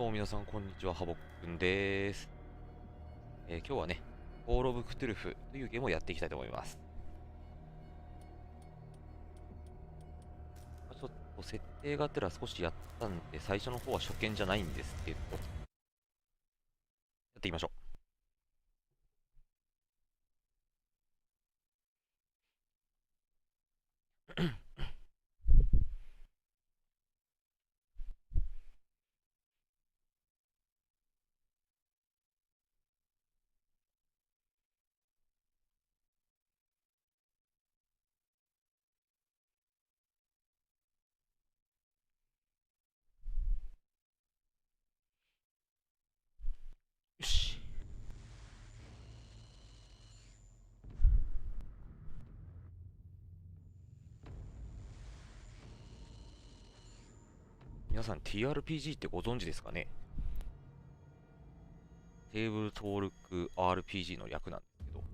どうも皆さん、こんにちは。ハボッくんです。今日はね、コールオブクトゥルフというゲームをやっていきたいと思います。ちょっと設定がてら少しやったんで、最初の方は初見じゃないんですけど、やっていきましょう。よし。皆さん TRPG ってご存知ですかね？テーブルトールク RPG の略なんですけど、おっ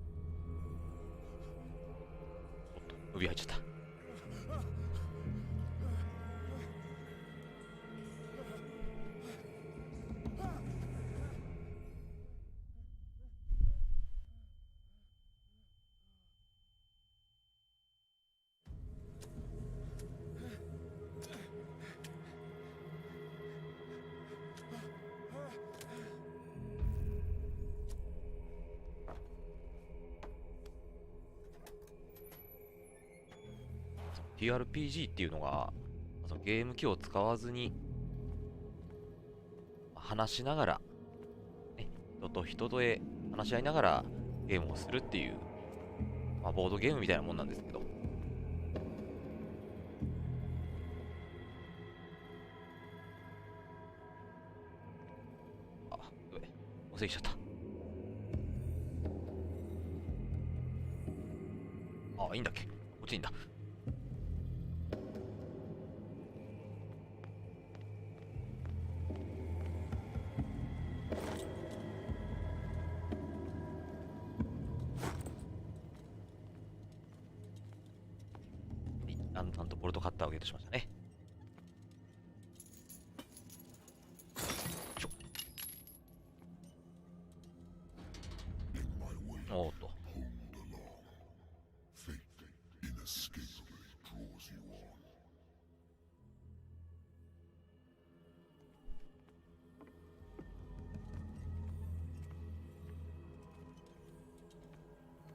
と、指入っちゃった。TRPG っていうのが、そのゲーム機を使わずに話しながら、ね、人と人とで話し合いながらゲームをするっていう、ボードゲームみたいなもんなんですけど、あ、やべ、忘れちゃった。あ、いいんだっけ、こっちにいいんだ。はい、だんだんとボルトカッターをゲットしましたね。ちょおーっと。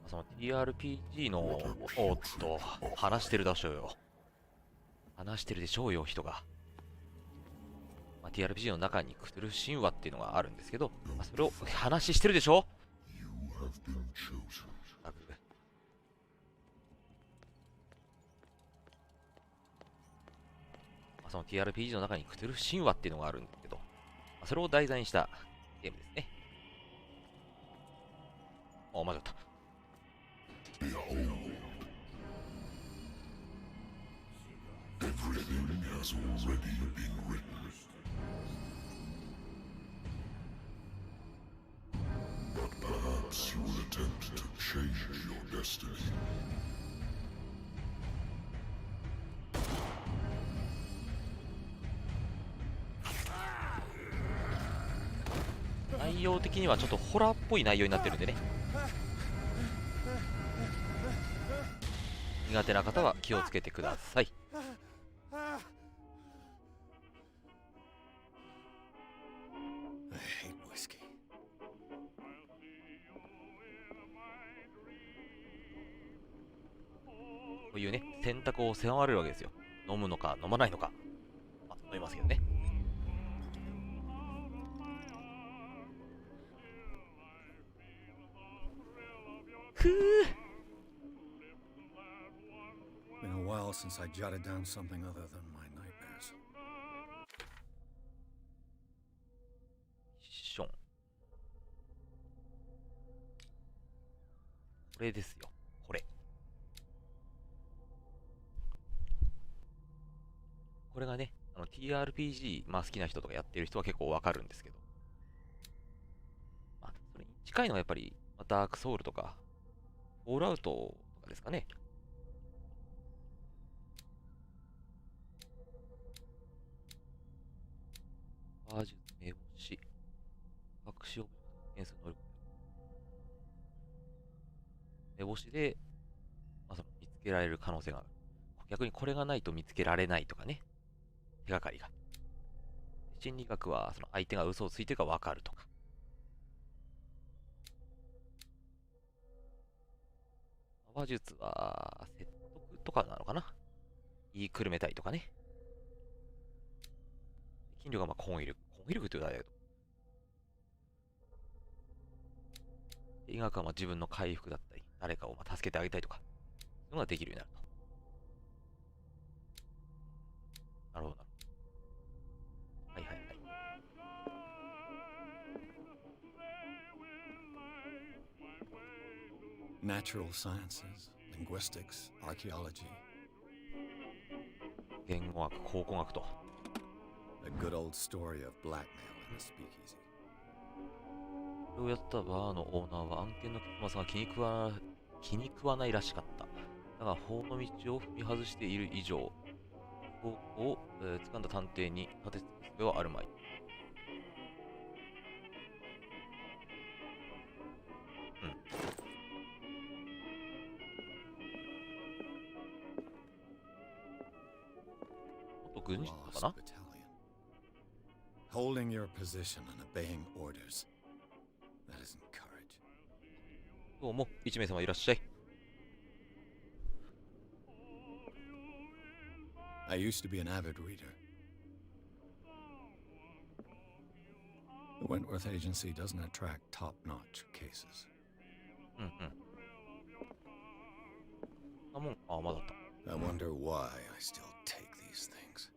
その TRPG の、おーっと、話してるでしょうよ。話してるでしょうよ、人が。TRPG の中にクトゥルフ神話っていうのがあるんですけど、それを話してるでしょ。その TRPG の中にクトゥルフ神話っていうのがあるんですけど、それを題材にしたゲームですね。あ、間違った。Everything has already been written. But perhaps you will attempt to change your destiny. 内容的にはちょっとホラーっぽい内容になってるんでね、苦手な方は気をつけてください。こういうね、選択を迫られるわけですよ。飲むのか飲まないのか。飲みますけどね。ふぅ。Been a while since I jotted down something other than my nightmares. ション。これですよ。これ。これがね、TRPG、好きな人とかやってる人は結構わかるんですけど。それに近いのはやっぱり、ダークソウルとか、フォールアウトとかですかね。魔術、目星。し、隠しオブジェクト変数能力。目星で、その見つけられる可能性がある。逆にこれがないと見つけられないとかね。手がかりが。心理学はその相手が嘘をついてるか分かるとか。話術は説得とかなのかな。言いくるめたりとかね。筋力が攻撃力。攻撃力って言うとあれだけど。医学は自分の回復だったり、誰かを助けてあげたりとか、そういうのができるようになると。なるほどな。はいはいはい。Natural sciences, linguistics, archaeology. 言語学、考古学と。A good old story of blackmail in a speakeasy. これをやったバーのオーナーは案件の結末が気に食わないらしかった。だが法の道を踏み外している以上、方向を、掴んだ探偵に立てつく術はあるまい。うん。元軍人とかな。 Holding your position and obeying orders. That isn't courage. どうも、1名様いらっしゃい。I used to be an avid reader. The Wentworth Agency doesn't attract top-notch cases. うんうん。あ、もう、あ、まだあった。I wonder why I still take these things.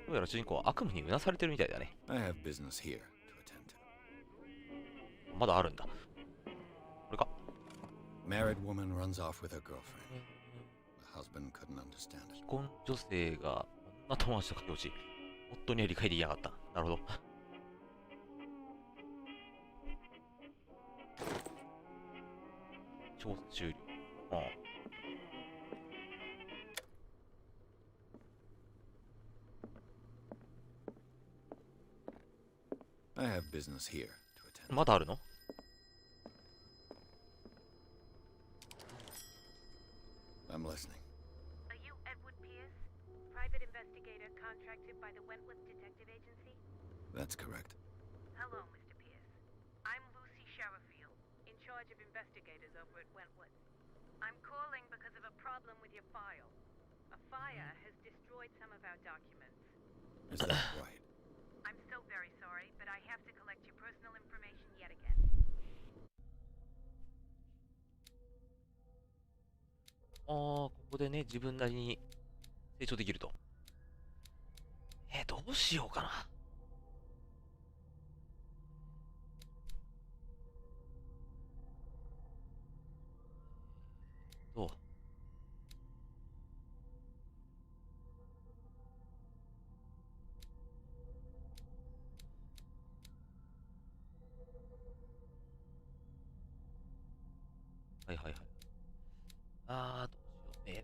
どうやら主人公は悪夢にうなされてるみたいだね。I have business here to attend to. まだあるんだ。これか。Married woman runs off with her girlfriend. The husband couldn't understand it. 既婚女性が女友達と駆け落ち、夫には理解できなかった。なるほど。調査終了。ああ。I have business here to attend. まだあるの？ I'm listening. Are you Edward Pierce, private investigator contracted by the Wentworth Detective Agency? That's correct. Hello, Mr. Pierce. I'm Lucy Sherifield, in charge of investigators over at Wentworth. I'm calling because of a problem with your file. A fire has destroyed some of our documents. Is that right? I'm so very sorry, but I have to collect your personal information yet again. ああ、ここでね、自分なりに成長できると。どうしようかな。どう？はいはいはい。ああ、どうしよう。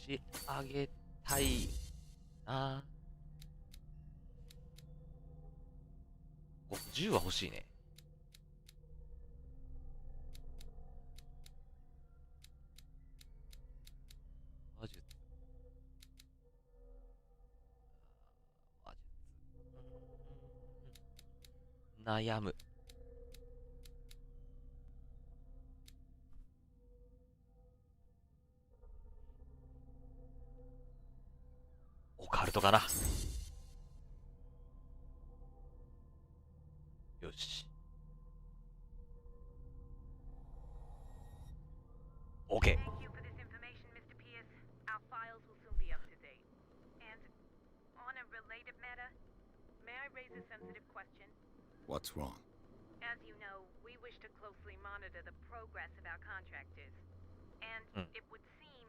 目星あげたいな。10は欲しいね。話術。話術。悩む。オカルトかな。よし。OK。Thank you for this information, Mr. Pierce. Our files will soon be up to date. And on a related matter, may I raise a sensitive question? What's wrong? As you know, we wish to closely monitor the progress of our contractors. And it would seem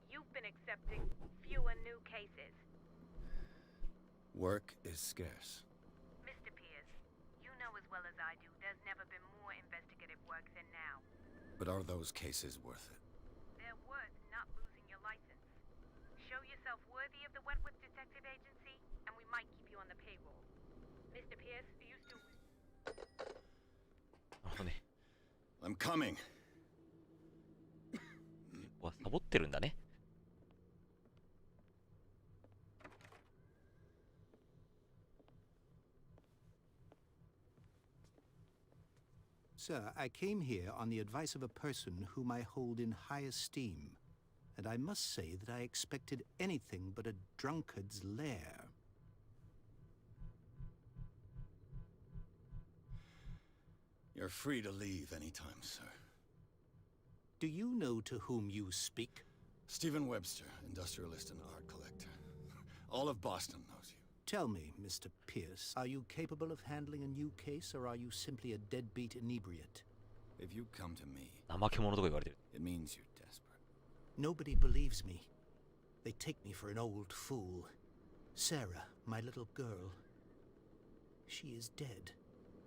you've been accepting fewer new cases. Work is scarce. Mr. Pierce, you know as well as I do there's never been more investigative work than now. But are those cases worth it? They're worth not losing show yourself worthy of the Wentworth Detective Agency, and we might keep you on the payroll. Mr. Pierce, are you still... なるほどね。 I'm coming. わ、サボってるんだね。Sir, I came here on the advice of a person whom I hold in high esteem, and I must say that I expected anything but a drunkard's lair. You're free to leave anytime, sir. Do you know to whom you speak? Stephen Webster, industrialist and art collector. All of Boston knows you. Tell me, Mr. Pierce, are you capable of handling a new case, or are you simply a deadbeat inebriate? If you come to me, 怠け者とか言われてる。 it means you're desperate. Nobody believes me. They take me for an old fool. Sarah, my little girl. She is dead.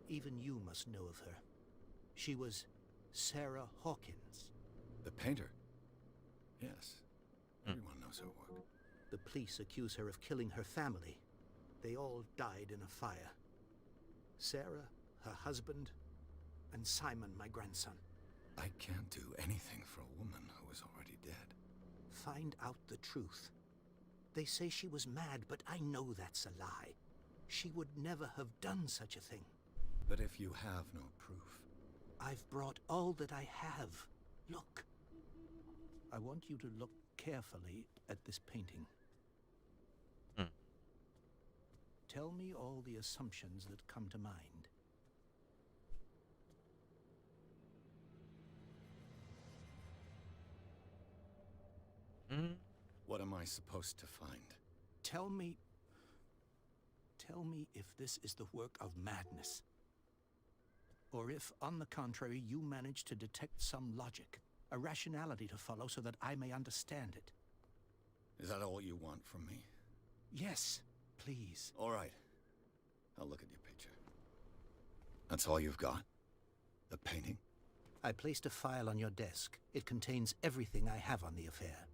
Even you must know of her. She was Sarah Hawkins. The painter? Yes. Everyone knows her work. The police accuse her of killing her family. They all died in a fire. Sarah, her husband, and Simon, my grandson. I can't do anything for a woman who is already dead. Find out the truth. They say she was mad, but I know that's a lie. She would never have done such a thing. But if you have no proof... I've brought all that I have. Look. I want you to look carefully at this painting. Tell me all the assumptions that come to mind. What am I supposed to find? Tell me if this is the work of madness. Or if, on the contrary, you manage to detect some logic, a rationality to follow so that I may understand it. Is that all you want from me? Yes, please. All right. I'll look at your picture. That's all you've got? The painting? I placed a file on your desk. It contains everything I have on the affair.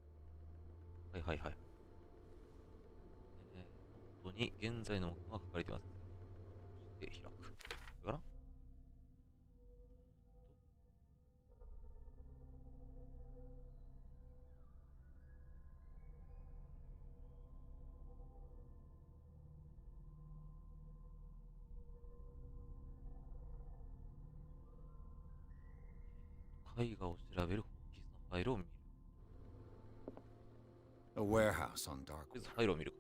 はいはいはい。ここに現在のものが書かれています。そして開く。これかな？絵画を調べる本気のファイルを見る。A warehouse on とりあえ Darkwood. ずファイルを見るか。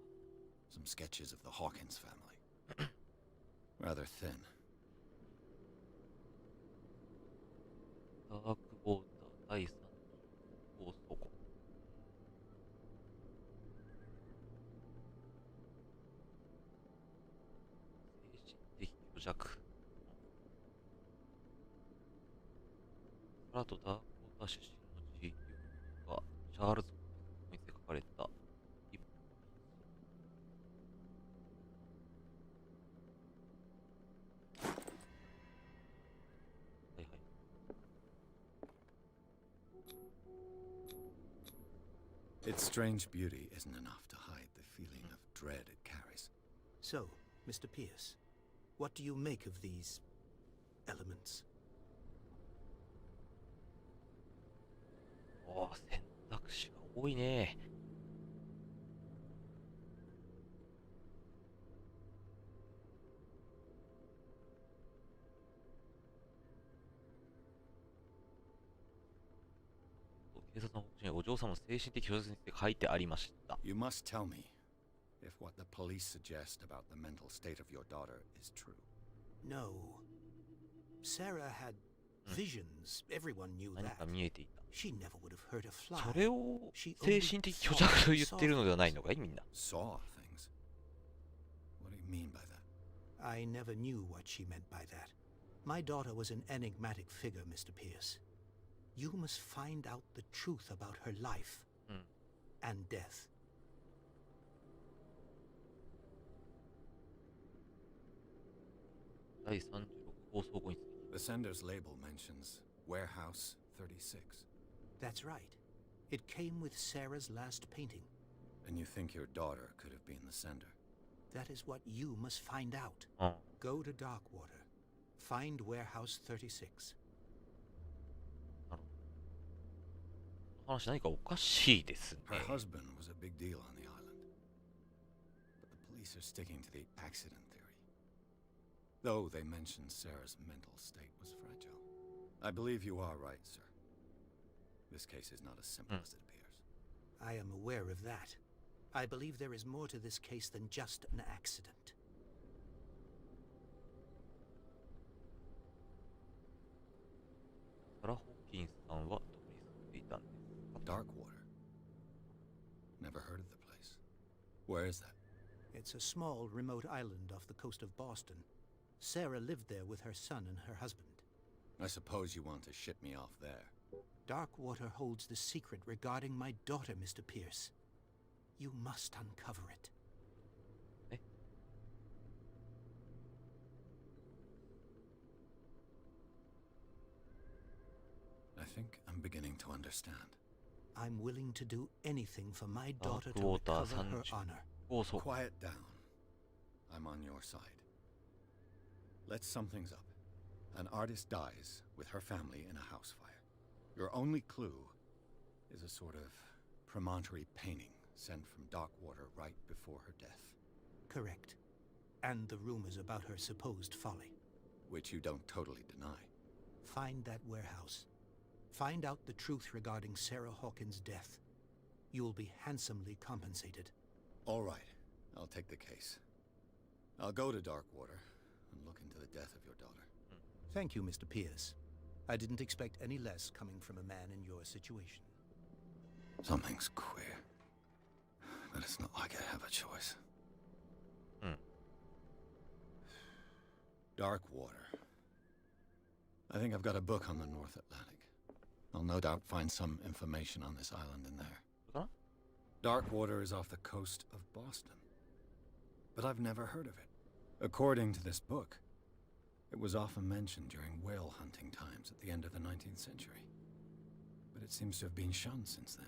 Some sketches of the Hawkins family. Rather thin. ダークボーダー第3号倉庫。精神的虚弱。サラとダークボーダー出身の自由がチャールズ・に書かれた一本。はいはい。Its strange beauty isn't enough to hide the feeling of dread it carries. So, Mr. Pierce, what do you make of these elements? おー、選択肢が多いね。警察の報告書にお嬢様の精神的虚弱について書いてありました。 You must tell me if what the police suggest about the mental state of your daughter is true. No. Sarah had visions. Everyone knew 何 that. か見えていた。 She never would have hurt a fly. それを精神的虚弱と言っているのではないのかいみんな。 Saw things? What do you mean by that? I never knew what she meant by that. My daughter was an enigmatic figure, Mr. Pierce. You must find out the truth about her life and death. 第36号倉庫について。 The sender's label mentions Warehouse 36. That's right. It came with Sarah's last painting. And you think your daughter could have been the sender? That is what you must find out. うん。 Go to Darkwater. Find Warehouse 36. なるほど。この話何かおかしいですね。 Her husband was a big deal on the island. But the police are sticking to the accident theory. Though they mentioned Sarah's mental state was fragile. I believe you are right, sir. This case is not as simple as it appears. I am aware of that. I believe there is more to this case than just an accident. サラ・ホーキンスさんはどこに住んでいたんですか？ Darkwater. Never heard of the place. Where is that? It's a small, remote island off the coast of Boston. Sarah lived there with her son and her husband. I suppose you want to ship me off there. Darkwater holds the secret regarding my daughter, Mr. Pierce. You must uncover it. え I think I'm beginning to understand. I'm willing to do anything for my daughter to Darkwater recover her 30 honor. おお、そう。 Quiet down. I'm on your side. Let's sum things up. An artist dies with her family in a house fire. Your only clue is a sort of promontory painting sent from Darkwater right before her death, Correct. And the rumors about her supposed folly. which you don't totally deny. Find that warehouse. Find out the truth regarding Sarah Hawkins' death. You'll be handsomely compensated. All right, I'll take the case. I'll go to Darkwater and look into the death of your daughter. Thank you, Mr. Pierce. I didn't expect any less coming from a man in your situation. Something's queer, but it's not like I have a choice. Darkwater. I think I've got a book on the North Atlantic. I'll no doubt find some information on this island in there. これかな Darkwater is off the coast of Boston. But I've never heard of it. According to this book, it was often mentioned during whale hunting times at the end of the 19th century. But it seems to have been shunned since then.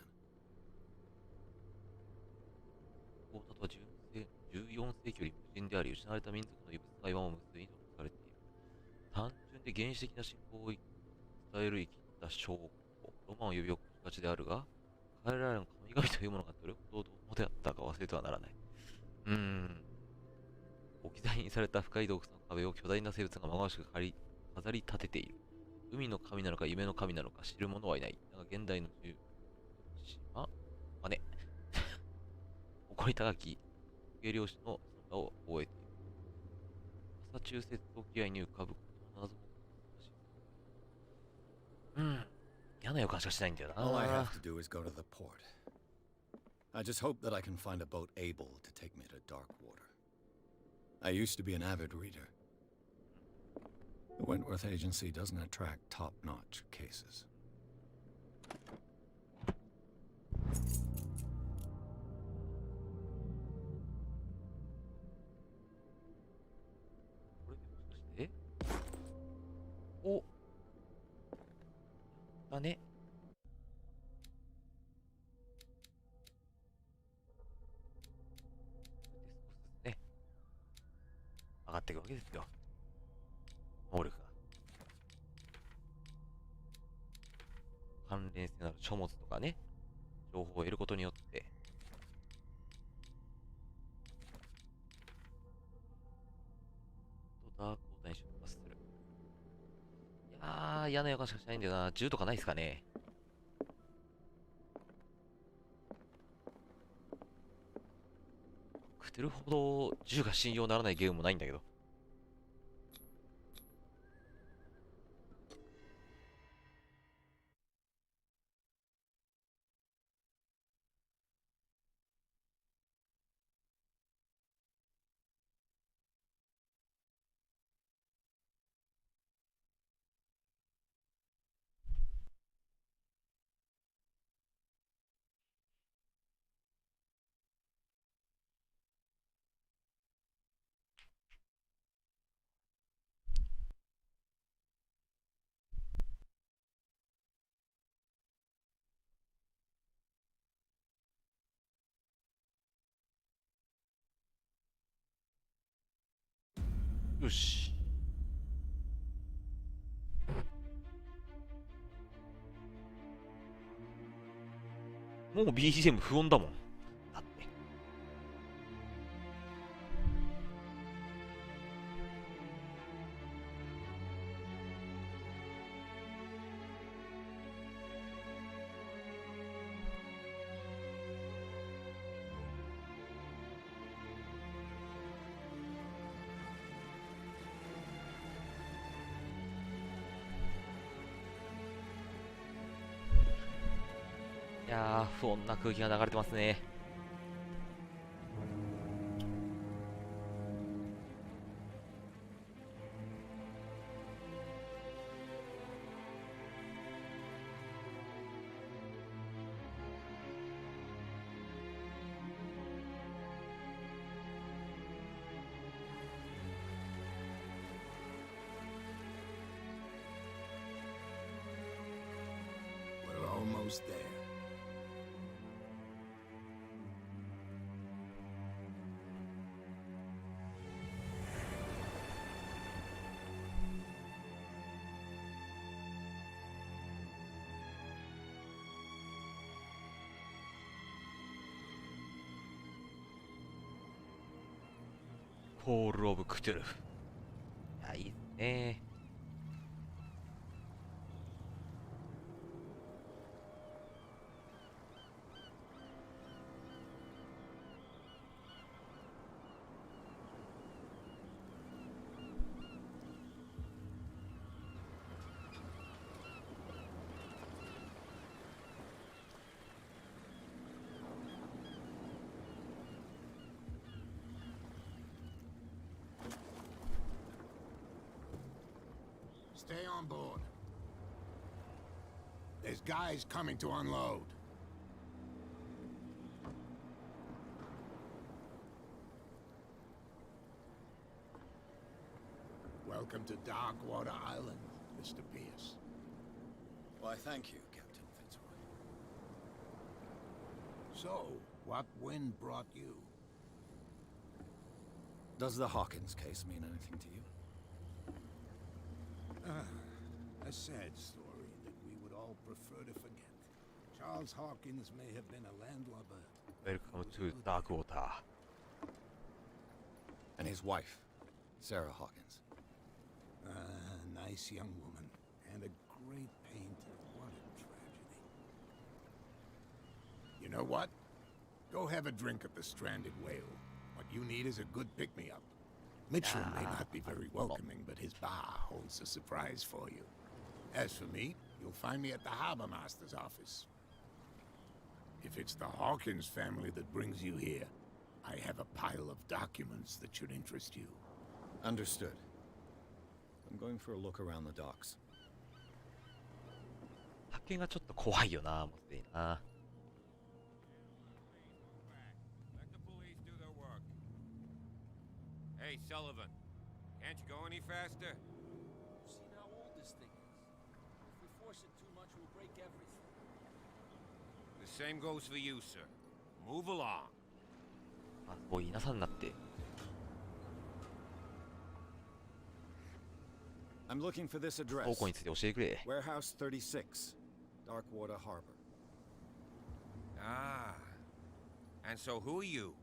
オータとは14世紀より無人であり、失われた民族の異物が岩を結びに残されている。単純で原始的な信仰を伝える生きた証拠、ロマンを呼び起こしがちであるが、彼らの神々というものがどれほどどうであったか忘れてはならない。置き去りにされた深い洞窟の壁を巨大な生物がまがしく飾り立てている。海の神なのか夢の神なのか知る者はいない。だが現代の島まね。誇り高き芸漁師のその名を覚えている。マサチューセッツ沖合に浮かぶことの謎も難しい。嫌な予感しかしないんだよな。 All I have to do is go to the port. I just hope that I can find a boat able to take me to Darkwater. I used to be an avid reader. The Wentworth Agency doesn't attract top-notch cases. これでもしかしておだね。で少しずつね、上がっていくわけですよ。能力が。関連性のある書物とかね、情報を得ることによって、ダークウォーターに出発する。いやー、嫌な予感しかしないんだよな。銃とかないですかね。クトゥルフほど銃が信用ならないゲームもないんだけど。よし。もう BGM 不穏だもん。だって。いやー、不穏な空気が流れてますね。We're almost there.コール・オブ・クトゥルフ。いや、いいですね。Stay on board. There's guys coming to unload. Welcome to Darkwater Island, Mr. Pierce. Why, thank you, Captain Fitzroy. So, what wind brought you? Does the Hawkins case mean anything to you? A sad story that we would all prefer to forget. Charles Hawkins may have been a landlubber. Welcome to Darkwater. And his wife, Sarah Hawkins. A nice young woman, and a great painter. What a tragedy. You know what? Go have a drink at the Stranded Whale. What you need is a good pick-me-up. Mitchell may not be very welcoming, but his bar holds a surprise for you. As for me, you'll find me at the Harbor Master's office. If it's the Hawkins family that brings you here, I have a pile of documents that should interest you. Understood. I'm going for a look around the docks. 酒がちょっと怖いよな、もっていいな。Let the police do their work. Hey, Sullivan, can't you go any faster? You've seen how old this thing is. If we force it too much, we'll break everything. The same goes for you, sir. Move along. あ、もう稲さんになって。I'm looking for this 方 address. 向について教えてくれ。 Warehouse 36, Darkwater Harbor. Ah. And so who are you?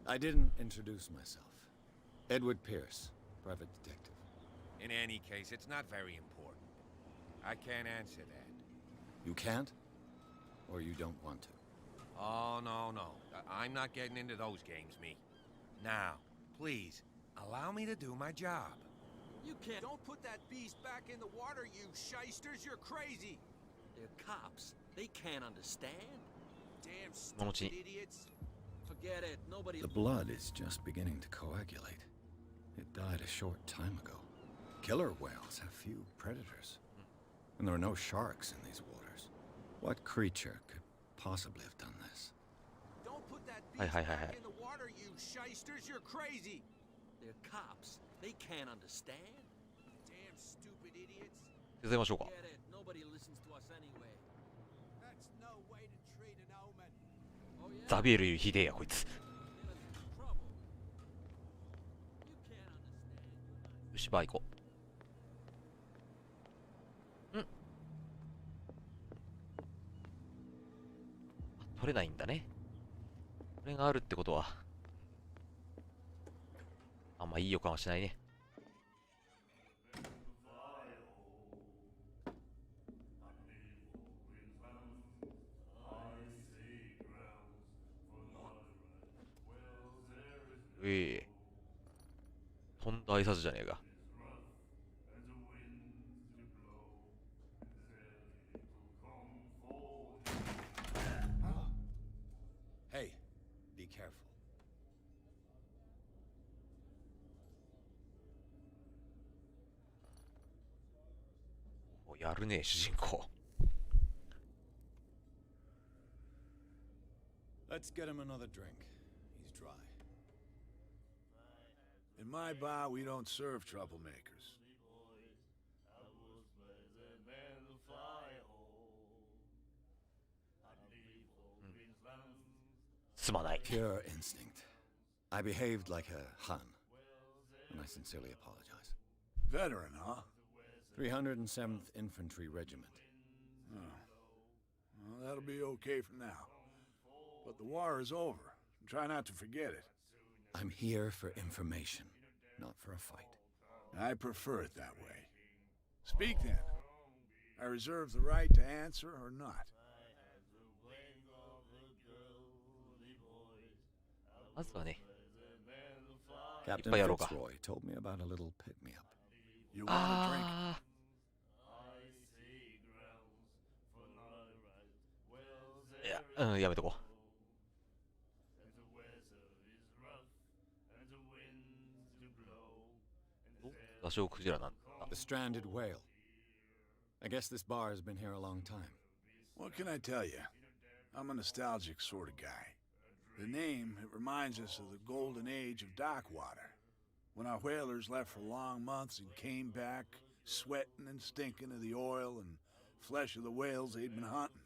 I didn't introduce myself. Edward Pierce, private detective. In any case, it's not very important. I can't answer that. You can't? Or you don't want to? Oh, no. I'm not getting into those games, me. Now, please, allow me to do my job. You can't. Don't put that beast back in the water, you shysters. You're crazy. They're cops. They can't understand. Damn stupid idiots. Forget it. Nobody. The blood is just beginning to coagulate. It died a short time ago. Killer whales have few predators. And there are no sharks in these waters. What creature could possibly have done this? Don't put that Hi, beast hi, hi, back hi. in the water, you shysters. You're crazy. They're cops. They can't understand. Damn stupid idiots. 手伝いましょうか。 Get it. Nobody listens to us anyway. That's no way to treat an omen. Oh yeah. ザビエルよりひでえや、こいつ。In trouble. You can't understand. You're not し、バー行こう。あ、取れないんだね。これがあるってことは、あんまいい予感はしないね。とんだ挨拶じゃねえか。Hey, be careful. お、やるね、主人公。Let's get him another drink. He's dry. In my bar, we don't serve troublemakers. すまない。 Pure instinct. I behaved like a Hun, and I sincerely apologize. Veteran, huh? 307th Infantry Regiment. Well, that'll be okay for now. But the war is over. Try not to forget it. I'm here for information, not for a fight. I prefer it that way. Speak then. I reserve the right to answer or not. まずはね、 Captain Ippay yarouka. Fitzroy told me about a little pick-me-up. You want a drink? あー、いや、うん、やめとこう。お、ダショウクジラなんだ。 The stranded whale. I guess this bar has been here a long time. What can I tell you? I'm a nostalgic sort of guy. The name, it reminds us of the golden age of dockwater, when our whalers left for long months and came back sweating and stinking of the oil and flesh of the whales they'd been hunting.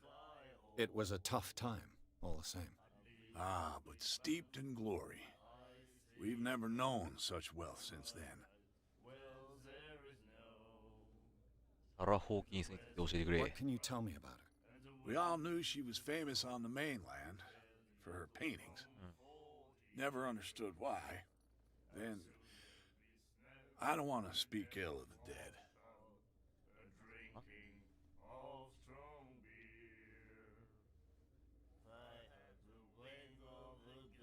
It was a tough time, all the same. Ah, but steeped in glory. We've never known such wealth since then. サラ・ホーキンスについて教えてくれ。 What can you tell me about her? We all knew she was famous on the mainland for her paintings. Never understood why. Then, I don't want to speak ill of the dead.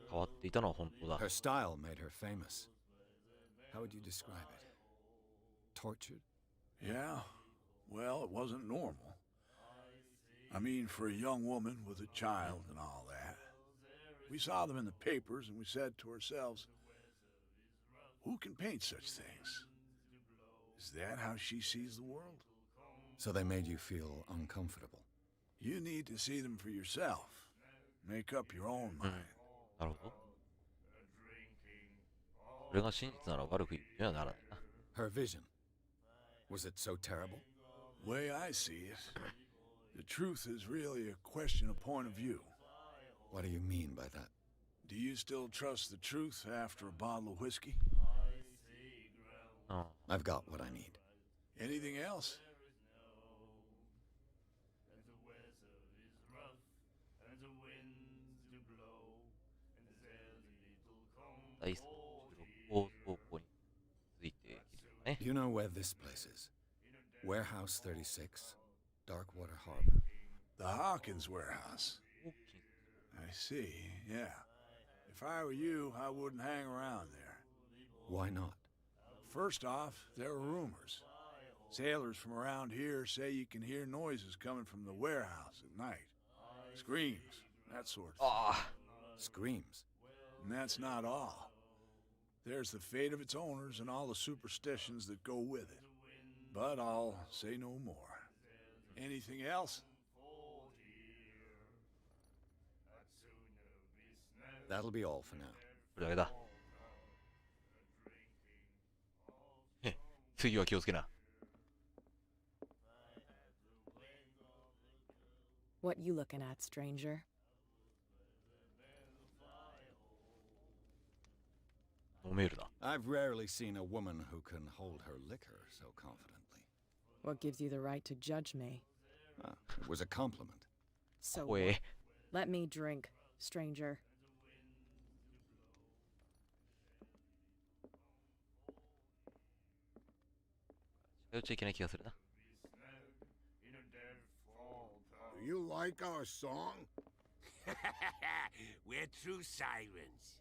変わっていたのは本当だ。 Her style made her famous. How would you describe it? Tortured? Yeah, well, it wasn't normal. I mean, for a young woman with a child and all that. We saw them in the papers and we said to ourselves, who can paint such things? Is that how she sees the world? So they made you feel uncomfortable. You need to see them for yourself. Make up your own mind. なるほど。これが真実なら悪く言うにはならないな。 Her vision. Was it so terrible? Way I see it, the truth is really a question of point of view. What do you mean by that? Do you still trust the truth after a bottle of whiskey? うん。 I've got what I need. Anything else? 第36高倉庫についているね。 Do you know where this place is? Warehouse 36, Darkwater Harbor. The Hawkins warehouse. I see, yeah. If I were you, I wouldn't hang around there. Why not? First off, there are rumors. Sailors from around here say you can hear noises coming from the warehouse at night. Screams, that sort of thing. ああ、 Screams. And that's not all. There's the fate of its owners and all the superstitions that go with it. But I'll say no more. Anything else? That'll be all for now. これだけだ。へ、次は気をつけな。 What you looking at, stranger? 飲めるな。I've rarely seen a woman who can hold her liquor so confidently. What gives you the right to judge me? Ah, it was a compliment. So Wait. what? Let me drink, stranger. 近寄っちゃいけない気がするな。Do you like our song? We're true sirens.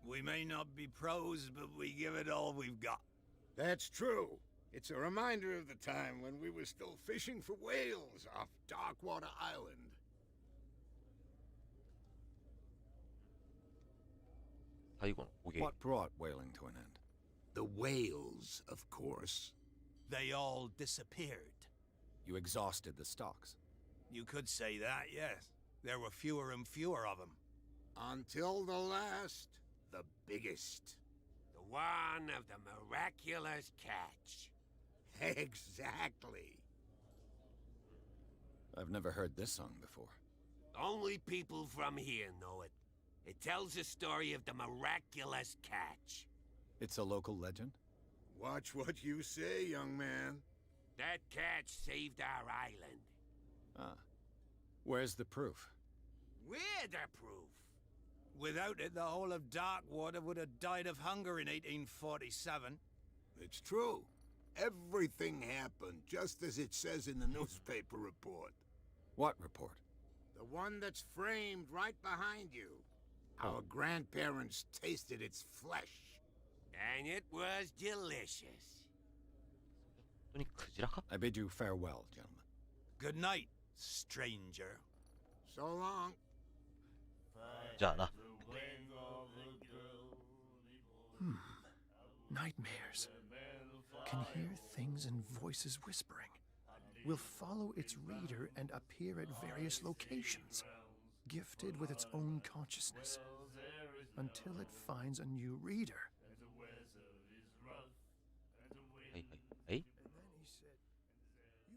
We may not be pros, but we give it all we've got. That's true. It's a reminder of the time when we were still fishing for whales off Darkwater Island. 最後の捕鯨。 What brought whaling to an end? The whales, of course. They all disappeared. You exhausted the stocks. You could say that, yes. There were fewer and fewer of them. Until the last, the biggest. The one of the miraculous catch. Exactly. I've never heard this song before. Only people from here know it. It tells the story of the miraculous catch. It's a local legend? Watch what you say, young man. That catch saved our island. Ah. Where's the proof? We're the proof. Without it, the whole of Darkwater would have died of hunger in 1847. It's true. Everything happened just as it says in the newspaper report. What report? The one that's framed right behind you. Our grandparents tasted its flesh. And it was delicious. 本当にクジラか？ I bid you farewell, gentlemen. Good night, stranger. So long. じゃあな。 Nightmares. Can hear things and voices whispering. Will follow its reader and appear at various locations, gifted with its own consciousness, until it finds a new reader. はいはいはい。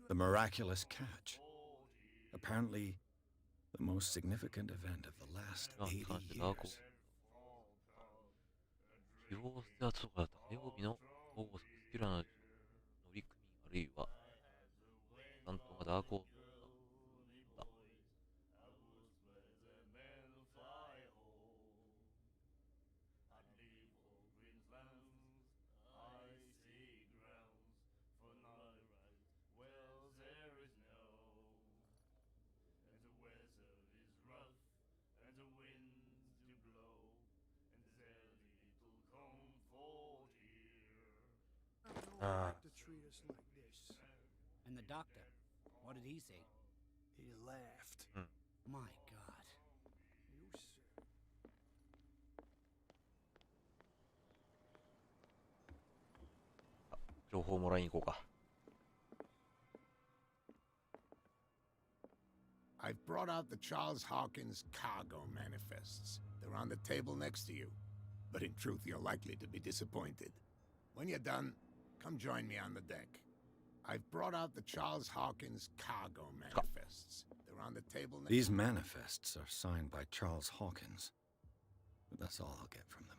The miraculous catch. Apparently, the most significant event of the last 80 years. 希望して集まった火曜日の保護スキュラの乗組員あるいは担当がダークオーだ。To treat us like this. And the doctor, what did he say? He laughed. My God. You sir. 情報もらいに行こうか。 I've brought out the Charles Hawkins cargo manifests. They're on the table next to you. But in truth, you're likely to be disappointed. When you're done, come join me on the deck. I've brought out the Charles Hawkins cargo manifests. They're on the table next. These manifests are signed by Charles Hawkins. But that's all I'll get from them.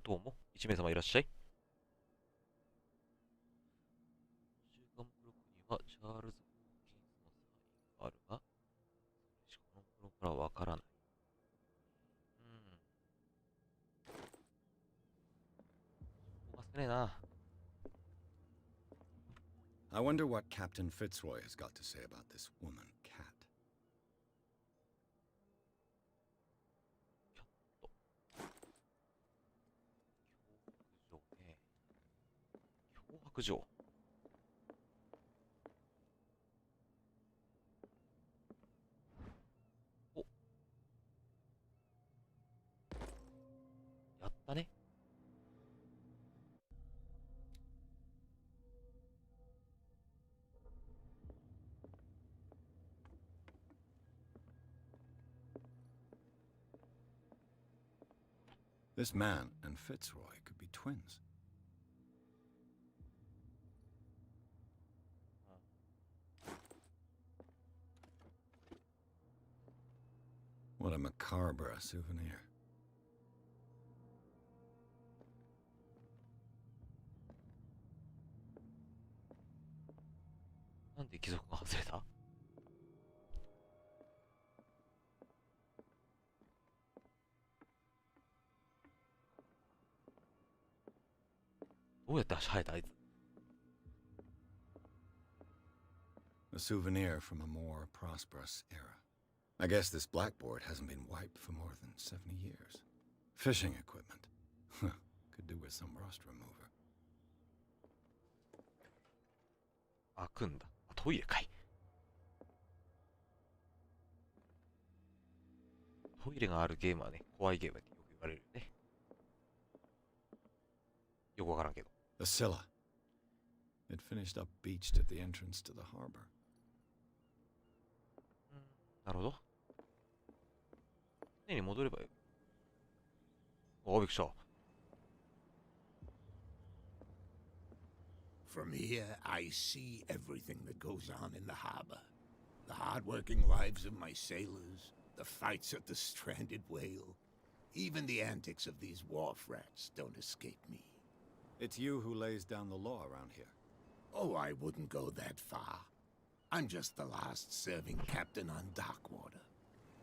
どうも、1名様いらっしゃい。週刊目録にはチャールズ・ホーキンスのサインがあるが、しかこの目録からはわからない。情報が少ねえな。 I wonder what Captain Fitzroy has got to say about this woman, Cat. 脅迫状。お。やったね。This man and Fitzroy could be twins. What a macabre souvenir. なんで貴族が外れた？どうやって足生えたあいつ？ A souvenir from a more prosperous era. I guess this blackboard hasn't been wiped for more than 70 years. Fishing equipment. Could do with some rust remover. 開くんだ。あ、トイレかい。トイレがあるゲームはね、怖いゲームってよく言われるよね。よくわからんけど。The Scylla. It finished up beached at the entrance to the harbor. なるほど。船に戻ればよ。お、びっくりした。From here, I see everything that goes on in the harbor. The hard-working lives of my sailors, the fights at the stranded whale. Even the antics of these wharf rats don't escape me. It's you who lays down the law around here. Oh, I wouldn't go that far. I'm just the last serving captain on Darkwater.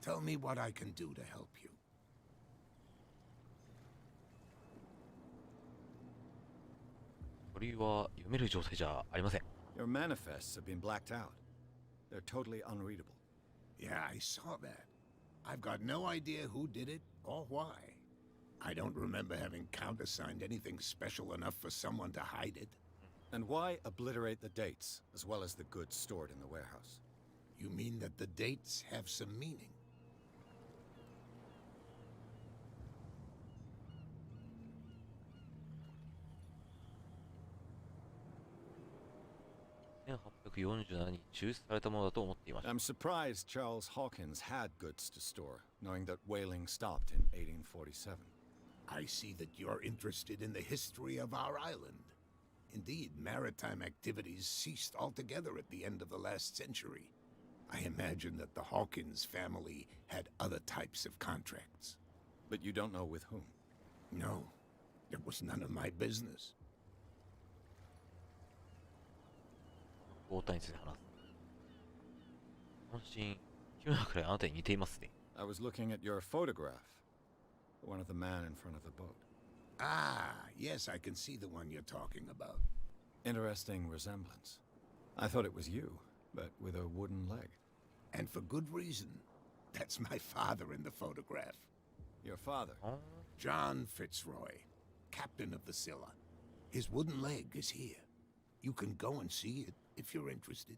Tell me what I can do to help you. これは読める状態じゃありません。Your manifests have been blacked out. They're totally unreadable. Yeah, I saw that. I've got no idea who did it or why. I don't remember having countersigned anything special enough for someone to hide it. And why obliterate the dates, as well as the goods stored in the warehouse? You mean that the dates have some meaning? 1847に抽出されたものだと思っていました。 I'm surprised Charles Hawkins had goods to store, knowing that whaling stopped in 1847. I see that you're interested in the history of our island. Indeed, maritime activities ceased altogether at the end of the last century. I imagine that the Hawkins family had other types of contracts. But you don't know with whom? No, it was none of my business. 交代について話す。渾身、奇妙なくらいあなたに似ていますね。I was looking at your photograph. The one of the man in front of the boat. Ah, yes, I can see the one you're talking about. Interesting resemblance. I thought it was you, but with a wooden leg. And for good reason. That's my father in the photograph. Your father? John Fitzroy, captain of the Scylla. His wooden leg is here. You can go and see it if you're interested.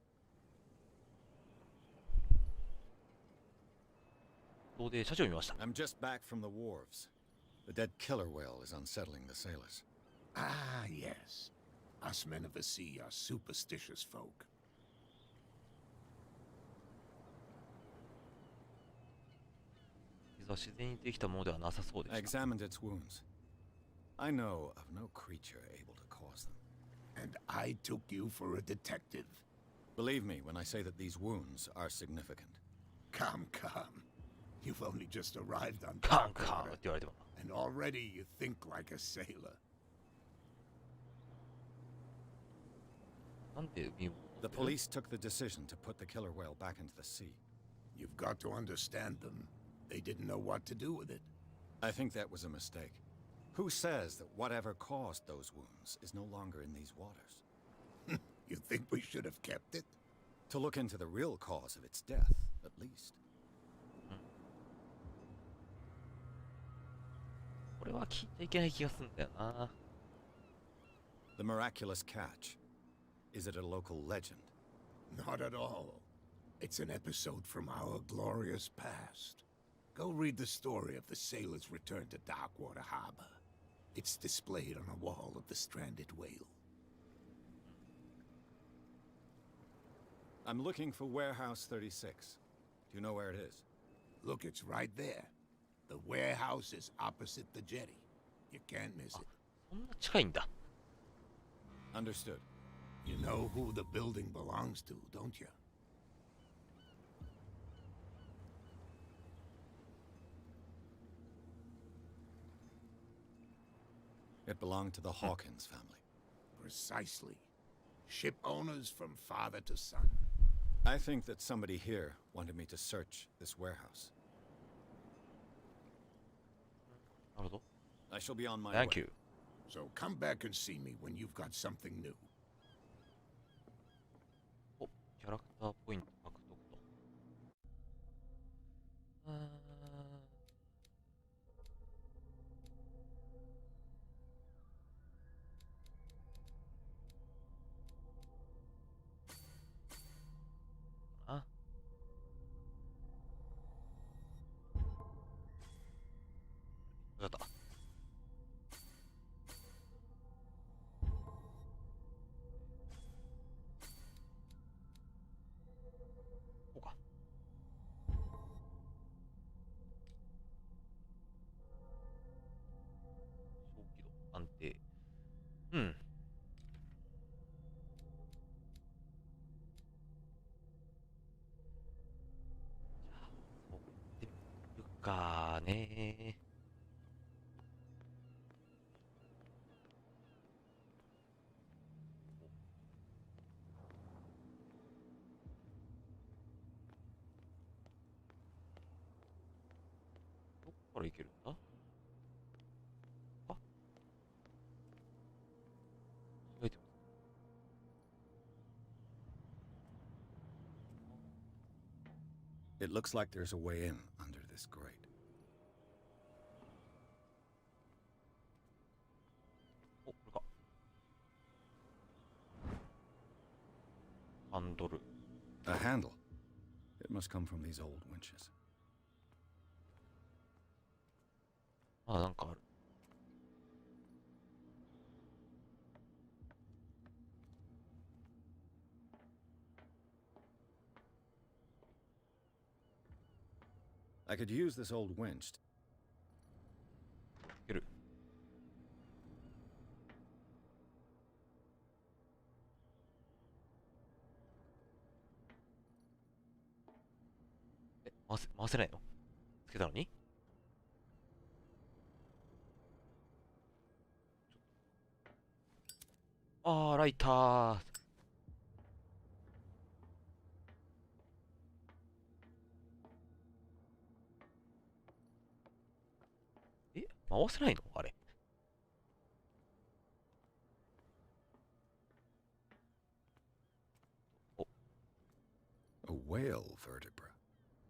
そうで社長を見ました。 I'm just back from the wharves. The dead killer whale is unsettling the sailors. Ah, yes. Us men of the sea are superstitious folk. 傷は自然にできたものではなさそうで I した。 examined its wounds. I know of no creature able to cause them. And I took you for a detective. Believe me when I say that these wounds are significant. Come, come. You've only just arrived on カンカン Darkwater, って言われても。 and already you think like a sailor. なんで海を The police took the decision to put the killer whale back into the sea. You've got to understand them. They didn't know what to do with it. I think that was a mistake. Who says that whatever caused those wounds is no longer in these waters? You think we should have kept it? To look into the real cause of its death, at least. これは聞いちゃいけない気がするんだよな。 The miraculous catch. Is it a local legend? Not at all. It's an episode from our glorious past. Go read the story of the sailor's return to Darkwater Harbor. It's displayed on a wall of the stranded whale. I'm looking for Warehouse 36. Do you know where it is? Look, it's right there. The warehouse is opposite the jetty. You can't miss it. そんな近いんだ。 Understood. You know who the building belongs to, don't you? It belonged to the Hawkins family. Precisely. Ship owners from father to son. I think that somebody here wanted me to search this warehouse. なるほど。 I shall be on my Thank way. you. So come back and see me when you've got something new. お、キャラクターポイント獲得と。あ。わかった。こうか。小気度、安定。うん。じゃあ、そうってみるかね。どっから行けるんだ？あ、開いてます。It looks like there's a way in under this grate. お、これか。ハンドル。A handle. It must come from these old winches. あ、なんかある。I could use this old winch. いける。え、回せないの？つけたのに？あー、ライター。え、回せないのあれ。お、A whale vertebra.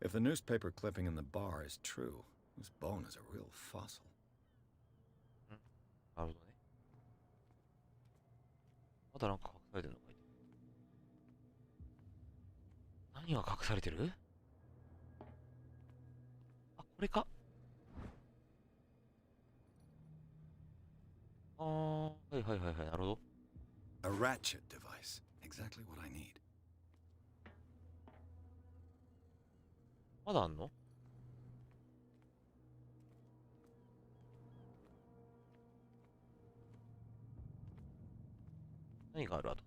If the newspaper clipping in the bar is true, this bone is a real fossil. なるほどね。まだなんか隠されてるのかい？何が隠されてる？あ、これか。あー、はいはいはいはい、なるほど。A ratchet device. Exactly what I need. まだあんの？何があるあと。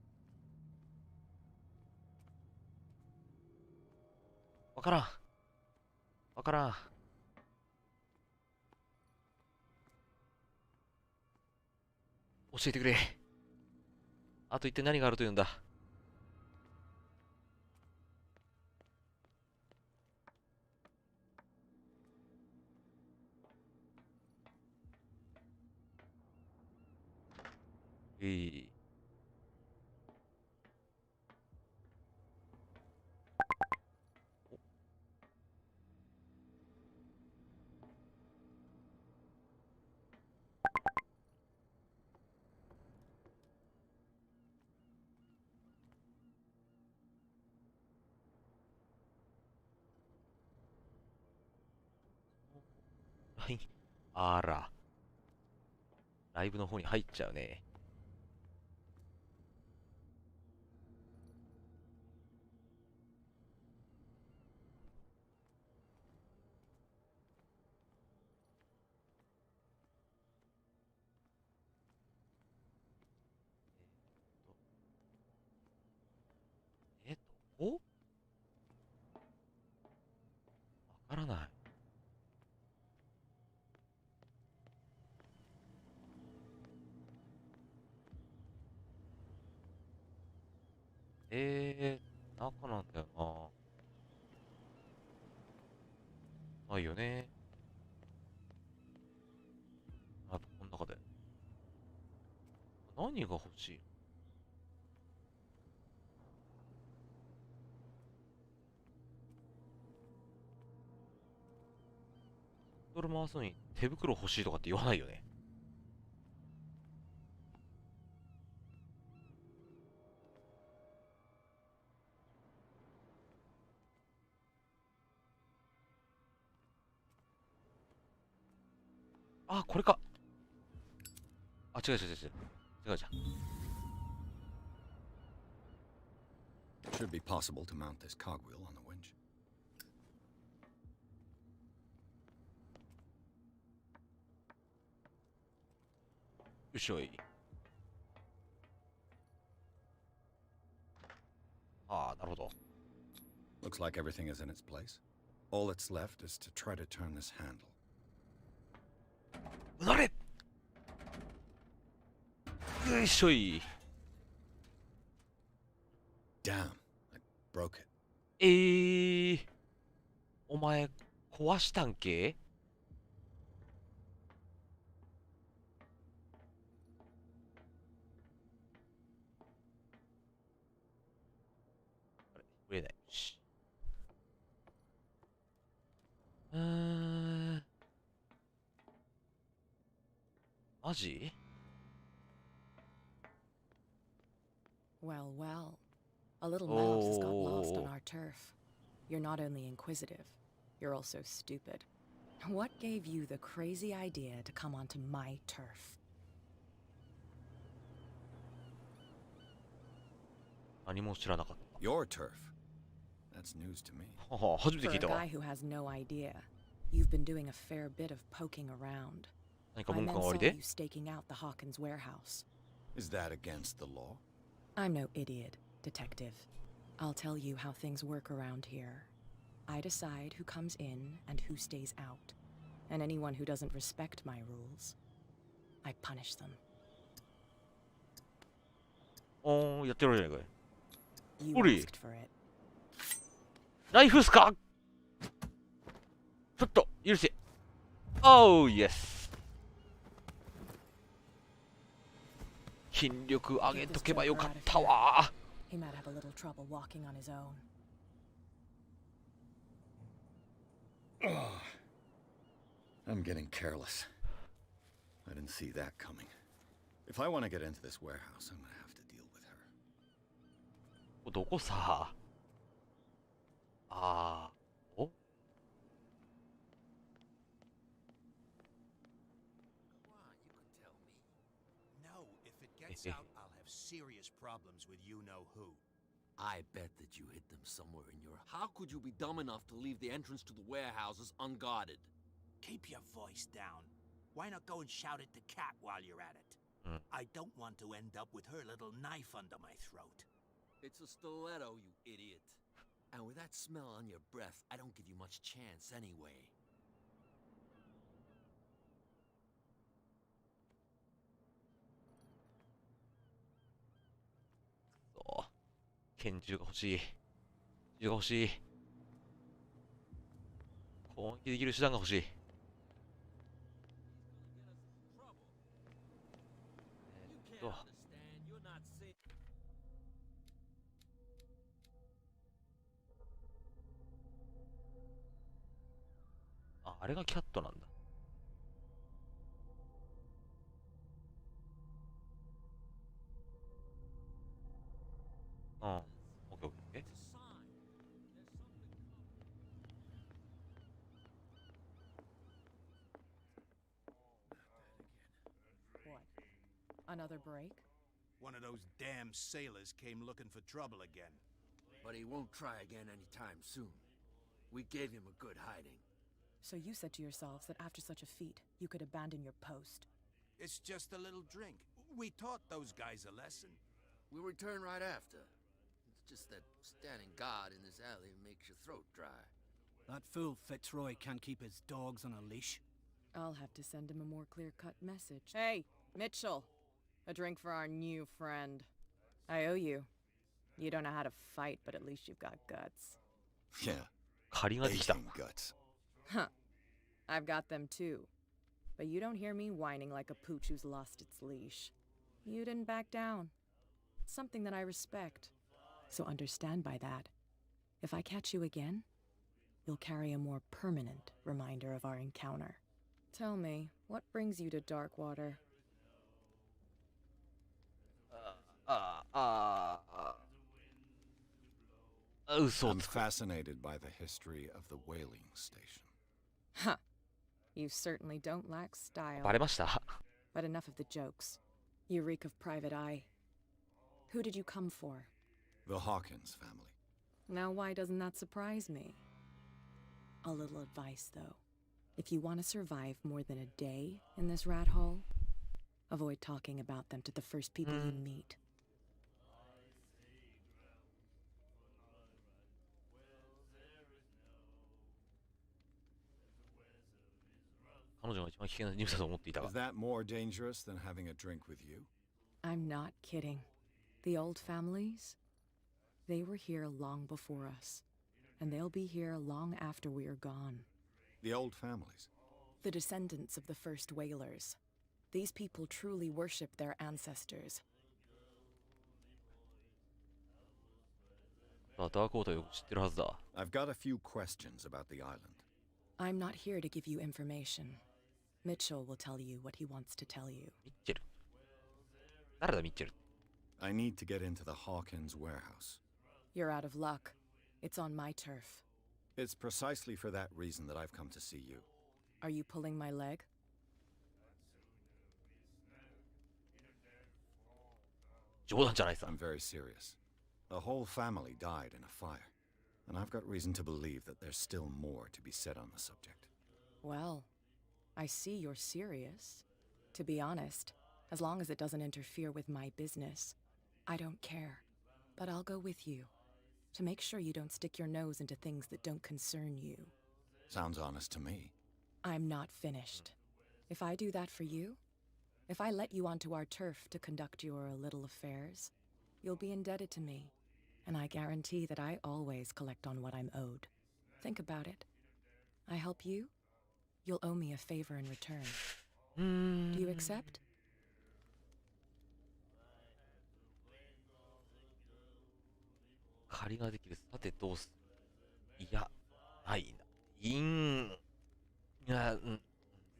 わからん。わからん。教えてくれ。あと一体何があるというんだ。はい。あら。ライブの方に入っちゃうね。お？わからない。中なんだよな。ないよね。あ、この中で。何が欲しい？ドル回すのに手袋欲しいとかって言わないよね。あ、これか。あ、違う違う違う違う。違うじゃん。Should be possible to mount this cogwheel on the winch. よいしょい。ああ、なるほど。Looks like everything is in its place. All that's left is to try to turn this handle. うなれ！よいしょい。Damn, I broke it. お前、壊したんけ？あれ、触れないし。マジ？ Well, well. A little mouse has got lost on our turf. You're not only inquisitive, you're also stupid. What gave you the crazy idea to come onto my turf? 何も知らなかっ Your turf. That's news to me. た。はは、初めて For 聞 a いたわ。 guy who has no idea, you've been doing a fair bit of poking around. 何か My 文句 men がおあり saw で？ you staking out the Hawkins warehouse. Is that against the law? I'm no idiot, detective. I'll tell you how things work around here. I decide who comes in and who stays out. And anyone who doesn't respect my rules, I punish them. おー、やってるじゃないかい。 You Uri. asked for it. ナイフっすか？ちょっと、許せ。おー、イエス。筋力上げとけばよかったわ。 He might have a little trouble walking on his own. I'm getting careless. I didn't see that coming. If I want to get into this warehouse, I'm gonna have to deal with her. どこさ？あー、お？ No, if it gets out, I'll have serious problems with you-know-who. I bet that you hid them somewhere in your... How could you be dumb enough to leave the entrance to the warehouses unguarded? Keep your voice down. Why not go and shout at the cat while you're at it? I don't want to end up with her little knife under my throat. It's a stiletto, you idiot. And with that smell on your breath, I don't give you much chance anyway. 拳銃が欲しい。銃が欲しい。攻撃できる手段が欲しい。あ、あれがキャットなんだ。うん。オッケーオッケー。What? Another break? One of those damn sailors came looking for trouble again. But he won't try again anytime soon. We gave him a good hiding. So you said to yourselves that after such a feat, you could abandon your post. It's just a little drink. We taught those guys a lesson. We'll return right after. It's just that standing guard in this alley makes your throat dry. That fool Fitzroy can't keep his dogs on a leash. I'll have to send him a more clear-cut message. Hey, Mitchell! A drink for our new friend. I owe you. You don't know how to fight, but at least you've got guts. Yeah, 借りができた。 aching guts. Huh. I've got them too. But you don't hear me whining like a pooch who's lost its leash. You didn't back down. It's something that I respect. So understand by that. If I catch you again, you'll carry a more permanent reminder of our encounter. Tell me, what brings you to Darkwater? 嘘を I'm つく。 fascinated by the history of the whaling station. Huh. You certainly don't lack style. バレました。 But enough of the jokes. You reek of private eye. Who did you come for? The Hawkins family. Now why doesn't that surprise me? A little advice, though. If you want to survive more than a day in this rat hole, avoid talking about them to the first people you meet. 彼女が一番危険な人物だと思っていたが Is。that more dangerous than having a drink with you? I'm not kidding. The old families, they were here long before us, and they'll be here long after we are gone. The old families. The descendants of the first whalers. These people truly worship their ancestors. ダークウォーターよく知ってるはずだ。 I've got a few questions about the island. I'm not here to give you information. Mitchell will tell you what he wants to tell you. ミッチェル。誰だミッチェル。 I need to get into the Hawkins warehouse. You're out of luck. It's on my turf. It's precisely for that reason that I've come to see you. Are you pulling my leg? 冗談じゃないさ。 I'm very serious. The whole family died in a fire, and I've got reason to believe that there's still more to be said on the subject. Well, I see you're serious. To be honest, as long as it doesn't interfere with my business, I don't care. But I'll go with you, to make sure you don't stick your nose into things that don't concern you. Sounds honest to me. I'm not finished. If I do that for you, if I let you onto our turf to conduct your little affairs, you'll be indebted to me, and I guarantee that I always collect on what I'm owed. Think about it. I help you, you'll owe me a favor in return. Do you accept? 借りができる。さてどうす。いや、ないな。いや、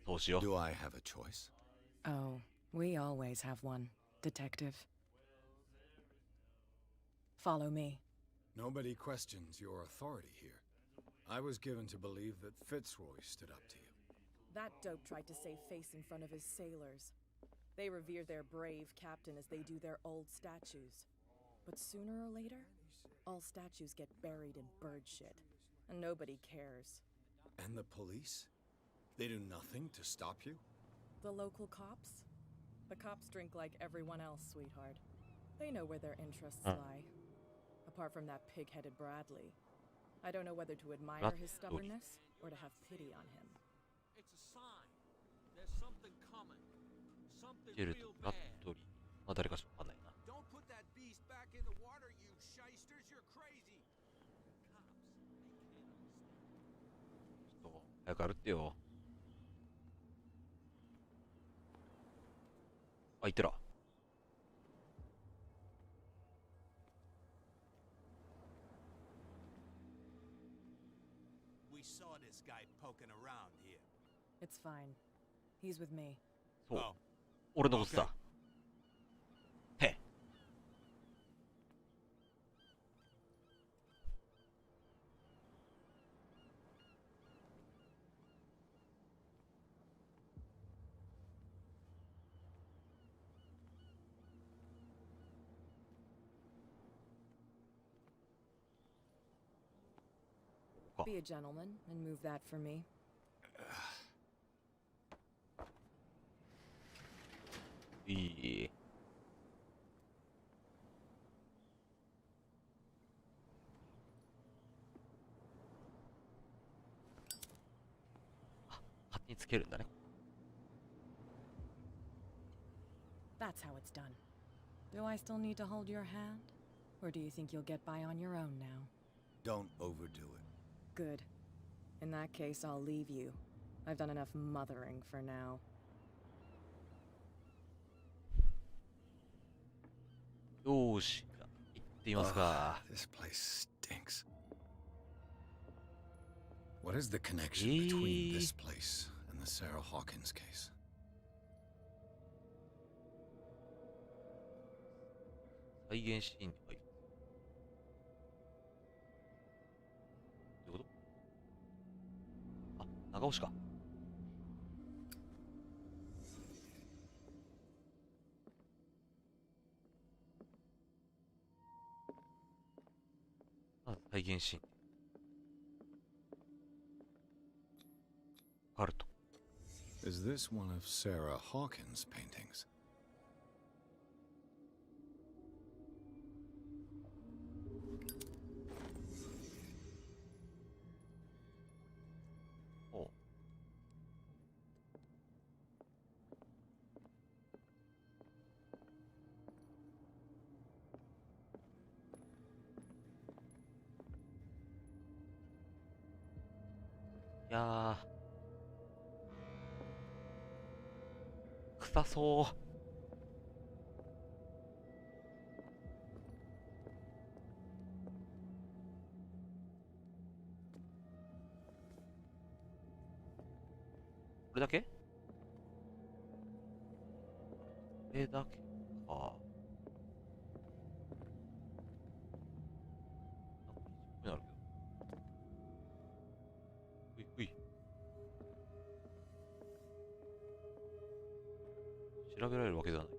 どうしよう。 Do I have a choice? Oh, we always have one, Detective. Follow me. Nobody questions your authority here. I was given to believe that Fitzroy stood up to you. That dope tried to save face in front of his sailors. They revere their brave captain as they do their old statues. But sooner or later, all statues get buried in bird shit, and nobody cares. And the police? They do nothing to stop you? The local cops? The cops drink like everyone else, sweetheart. They know where their interests lie. Apart from that pig-headed Bradley. I don't know whether to admire his stubbornness or to have pity on him. It's a sign. There's something coming. Something ジェルと real ラッ bad. トリー。まあ誰かしかわかんないな。 Don't put that beast back in the water, you shysters. You're crazy. ちょっと早く歩ってよ。あ、いってら。 We saw this guy poking around here. It's fine. He's with me. そう。 Oh, 俺のことだ。へえ。Be a gentleman and move that for me. いい。あ、勝手につけるんだね。 That's how it's done. Do I still need to hold your hand? Or do you think you'll get by on your own now? Don't overdo it. Good. In that case, I'll leave you. I've done enough mothering for now. よーし、行ってみますか。This place stinks. What is the connection between this place and the Sarah Hawkins case? 再現シーンに入る。どういうこと？あ、長押しか。再現シーン。カルト。Is this one of Sarah Hawkins' paintings? Oh. いやー、臭そう。これだけ？これだけか。なんか20分あるけど。うい。調べられるわけではない。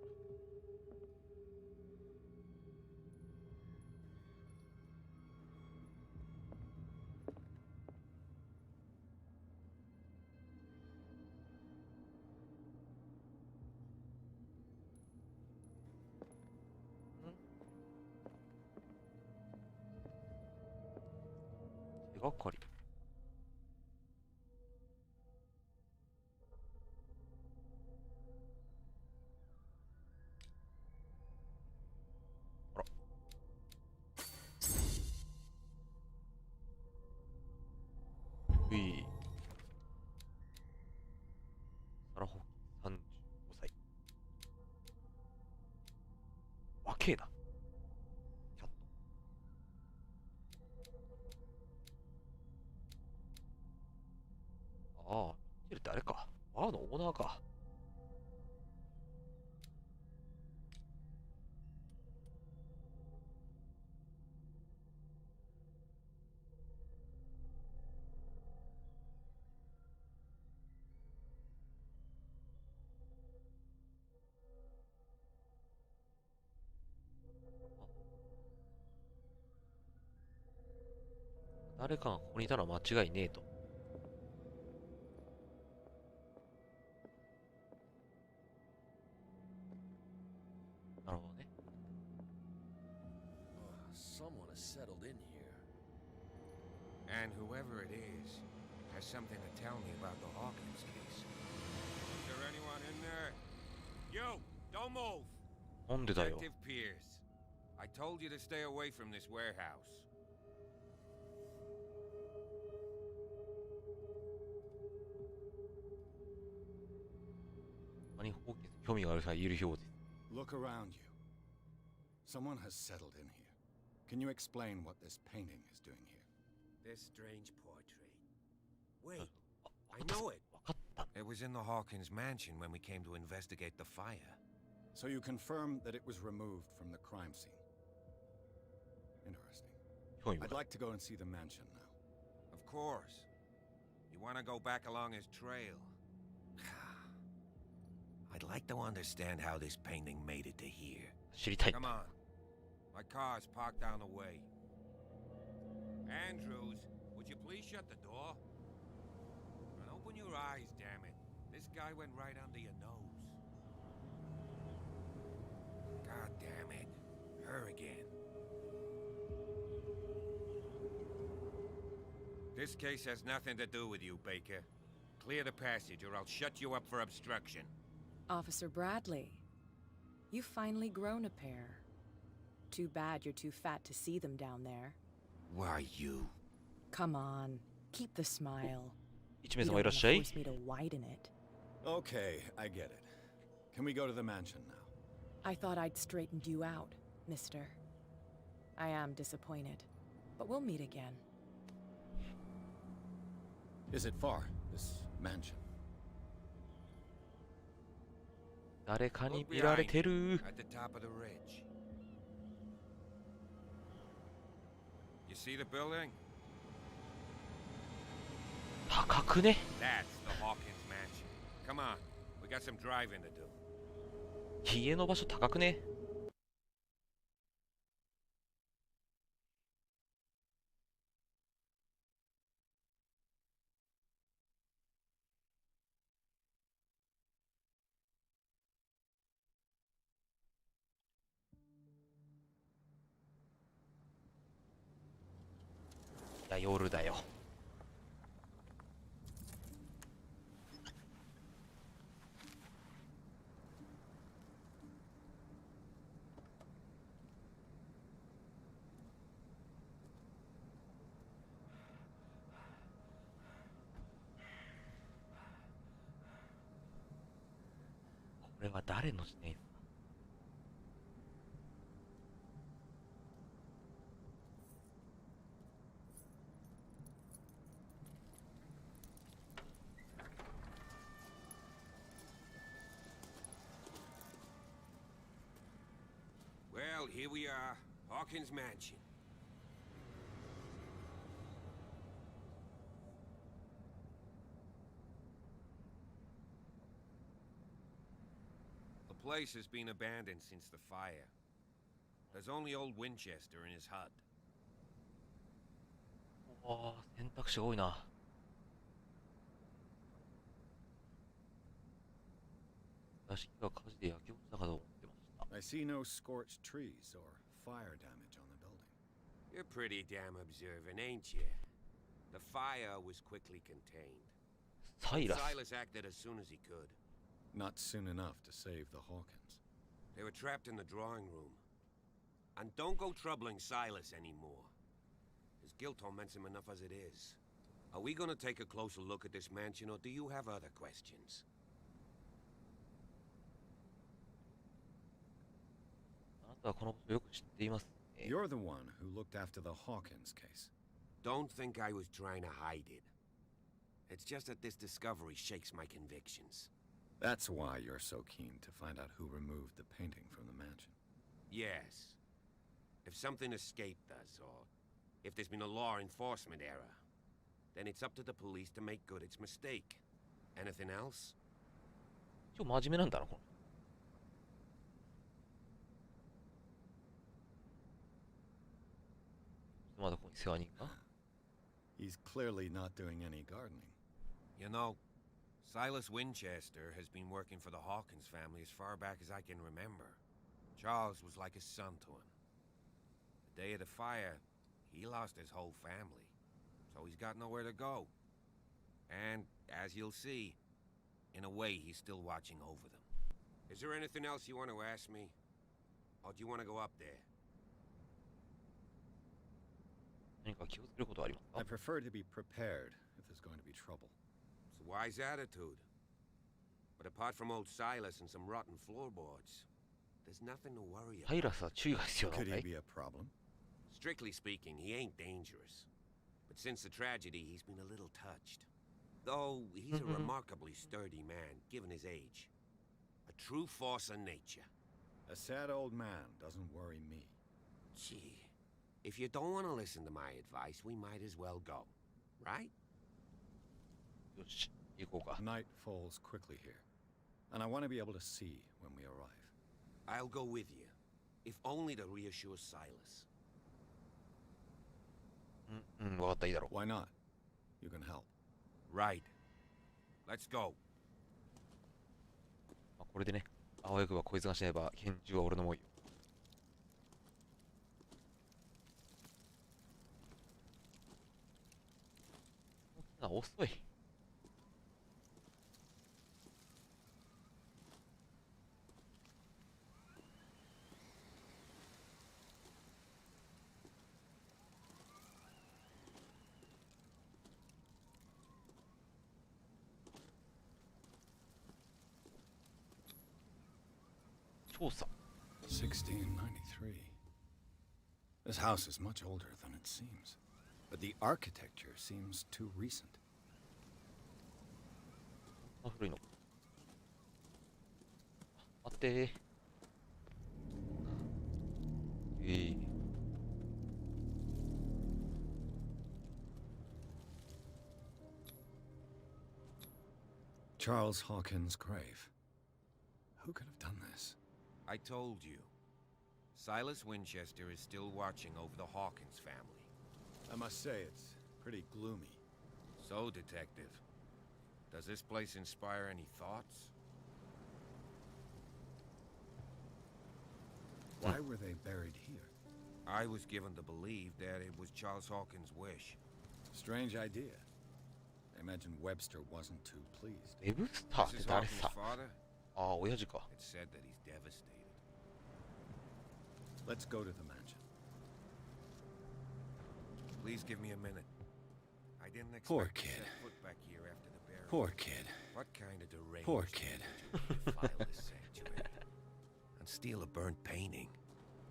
手がかり。あら。うい。サラホ35歳。若えな。キャット。ああ、見てるってあれか。バーのオーナーか。誰かがここにいたのは間違いねえと。なるほどね。Someone has settled in here. And whoever it is has something to tell me about the Hawkins case. Is there anyone in there? You! Don't move! なんでだよ。 Detective Pierce. I told you to stay away from this warehouse. 何ホーキンス興味がある人がいるようです。Look around you. Someone has settled in here. Can you explain what this painting is doing here? This strange portrait. Wait, I know it. わかった。 It was in the Hawkins mansion when we came to investigate the fire. So you confirm that it was removed from the crime scene. Interesting. 興味 I'd 深い。 like to go and see the mansion now. Of course. You want to go back along his trail? I'd like to understand how this painting made it to here. 知りたい。 Come on. My car's parked down the way. Andrews, would you please shut the door? And open your eyes, damn it. This guy went right under your nose. God damn it. Her again. This case has nothing to do with you, Baker. Clear the passage or I'll shut you up for obstruction. Officer Bradley, you've finally grown a pair. Too bad you're too fat to see them down there. Why, you? Come on, keep the smile. 1名 You 様い don't らっ wanna しゃい。 force me to widen it. Okay, I get it. Can we go to the mansion now? I thought I'd straightened you out, mister. I am disappointed, but we'll meet again. Is it far, this mansion? 誰かに Look 見られ behind て you, る。 at the top of the ridge. You see the building? 高くね。 That's the Hawkins mansion. Come on, we got some driving to do. 家の場所高くね。いや、夜だよ。これは誰の視点？ Well, here we are, Hawkins mansion. The place has been abandoned since the fire. There's only old Winchester in his hut. わあ、選択肢が多いな。屋敷が火事で焼け落ちたかと思ってました。 I see no scorched trees or fire damage on the building. You're pretty damn observant, ain't you? The fire was quickly contained. サイラス。 Silas acted as soon as he could. Not soon enough to save the Hawkins. They were trapped in the drawing room. And don't go troubling Silas anymore. His guilt torments him enough as it is. Are we gonna take a closer look at this mansion, or do you have other questions? あなたはこのことよく知っていますね。 You're the one who looked after the Hawkins case. Don't think I was trying to hide it. It's just that this discovery shakes my convictions. That's why you're so keen to find out who removed the painting from the mansion. Yes. If something escaped us, or if there's been a law enforcement error, then it's up to the police to make good its mistake. Anything else? 一応真面目なんだな、この。まだここに世話人が。 He's clearly not doing any gardening. You know, Silas Winchester has been working for the Hawkins family as far back as I can remember. Charles was like a son to him. The day of the fire, he lost his whole family, so he's got nowhere to go. And, as you'll see, in a way, he's still watching over them. Is there anything else you want to ask me? Or do you want to go up there? 何か気をつけることはありますか？ I prefer to be prepared if there's going to be trouble. It's a wise attitude. But apart from old Silas and some rotten floorboards, there's nothing to worry サイ about. ラスは注意が必要なの Could か he い？ be a problem? Strictly speaking, he ain't dangerous. But since the tragedy, he's been a little touched. Though he's a remarkably sturdy man, given his age. A true force of nature. A sad old man doesn't worry me. Gee, if you don't want to listen to my advice, we might as well go. Right? よし、行こうか。 Night falls quickly here, and I want to be able to see when we arrive. I'll go with you. If only to reassure Silas. 分かった、いいだろう。 Why not? You can help. Right. Let's go. まあ、これでね、あわよくばこいつが死ねば、拳銃は俺のもんよ。あ、遅い。調査。1693. This house is much older than it seems, but the architecture seems too recent. あ、古いの。待ってー。Charles Hawkins' grave. Who could have done this? I told you. Silas Winchester is still watching over the Hawkins family. I must say, it's pretty gloomy. So, Detective, does this place inspire any thoughts? Why were they buried here? I was given to believe that it was Charles Hawkins' wish. Strange idea. I imagine Webster wasn't too pleased. ウェブスターって This is 誰 Hawkins' さ。 father. ああ、親父か。 It's said that he's devastated. Let's go to the mansion. Please give me a minute. I didn't expect Poor to kid. set foot back here after the burial. Poor kid. What kind of deranged Poor kid. individual would defile this sanctuary and steal a burnt painting?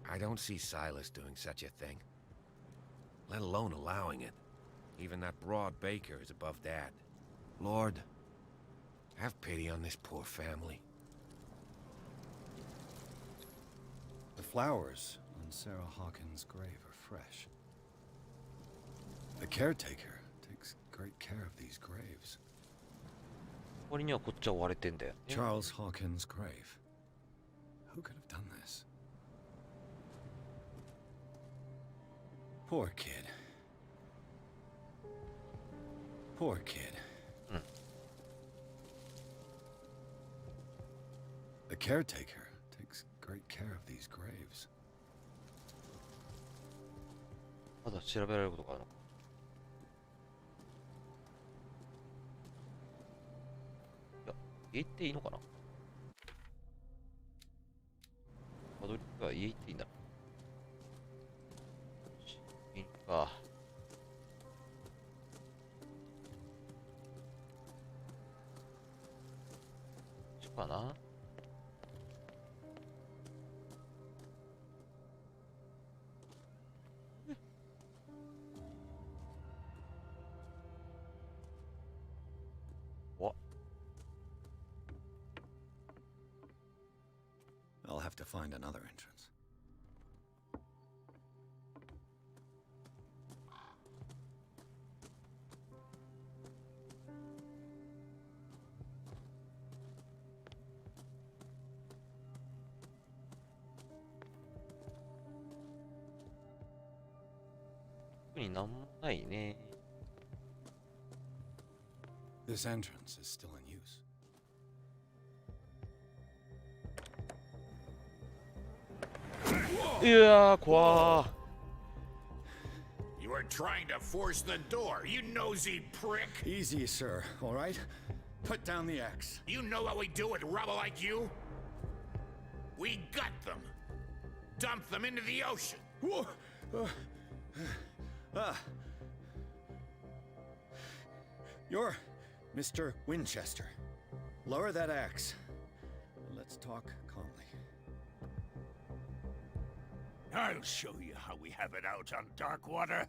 I don't see Silas doing such a thing, let alone allowing it. Even that broad baker is above that. Lord, have pity on this poor family. The flowers on Sarah Hawkins' grave are fresh. The caretaker takes great care of these graves. 割にはこっちは追われてんだよね。 Charles Hawkins' grave. Who could have done this? Poor kid. Poor kid. The caretaker takes great care of these graves. まだ調べられることがあるのか。いや、家行っていいのかな。間取りが家行っていいんだ。いいか。こっちかな。I'll have to find another entrance. This entrance is still in use. Yeah, quoi? You were trying to force the door, you nosy prick! Easy, sir, all right? Put down the axe. You know what we do with rubble like you? We gut them. Dump them into the ocean. Whoa! You're Mr. Winchester. Lower that axe. Let's talk calmly. I'll show you how we have it out on Darkwater.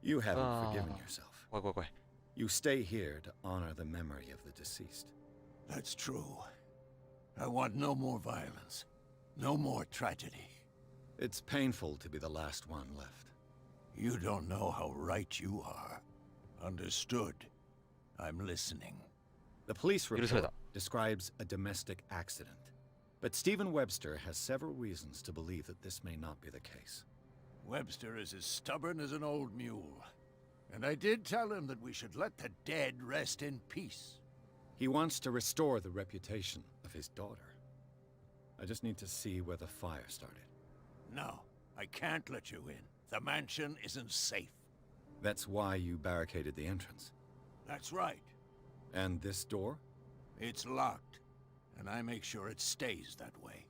You haven't forgiven yourself. 怖い怖い怖い。 You stay here to honor the memory of the deceased. That's true. I want no more violence. No more tragedy. It's painful to be the last one left. You don't know how right you are. Understood. I'm listening. The police report 許された。 describes a domestic accident. But Stephen Webster has several reasons to believe that this may not be the case. Webster is as stubborn as an old mule. And I did tell him that we should let the dead rest in peace. He wants to restore the reputation of his daughter. I just need to see where the fire started. No, I can't let you in. The mansion isn't safe. That's why you barricaded the entrance. That's right. And this door? It's locked, and I make sure it stays that way.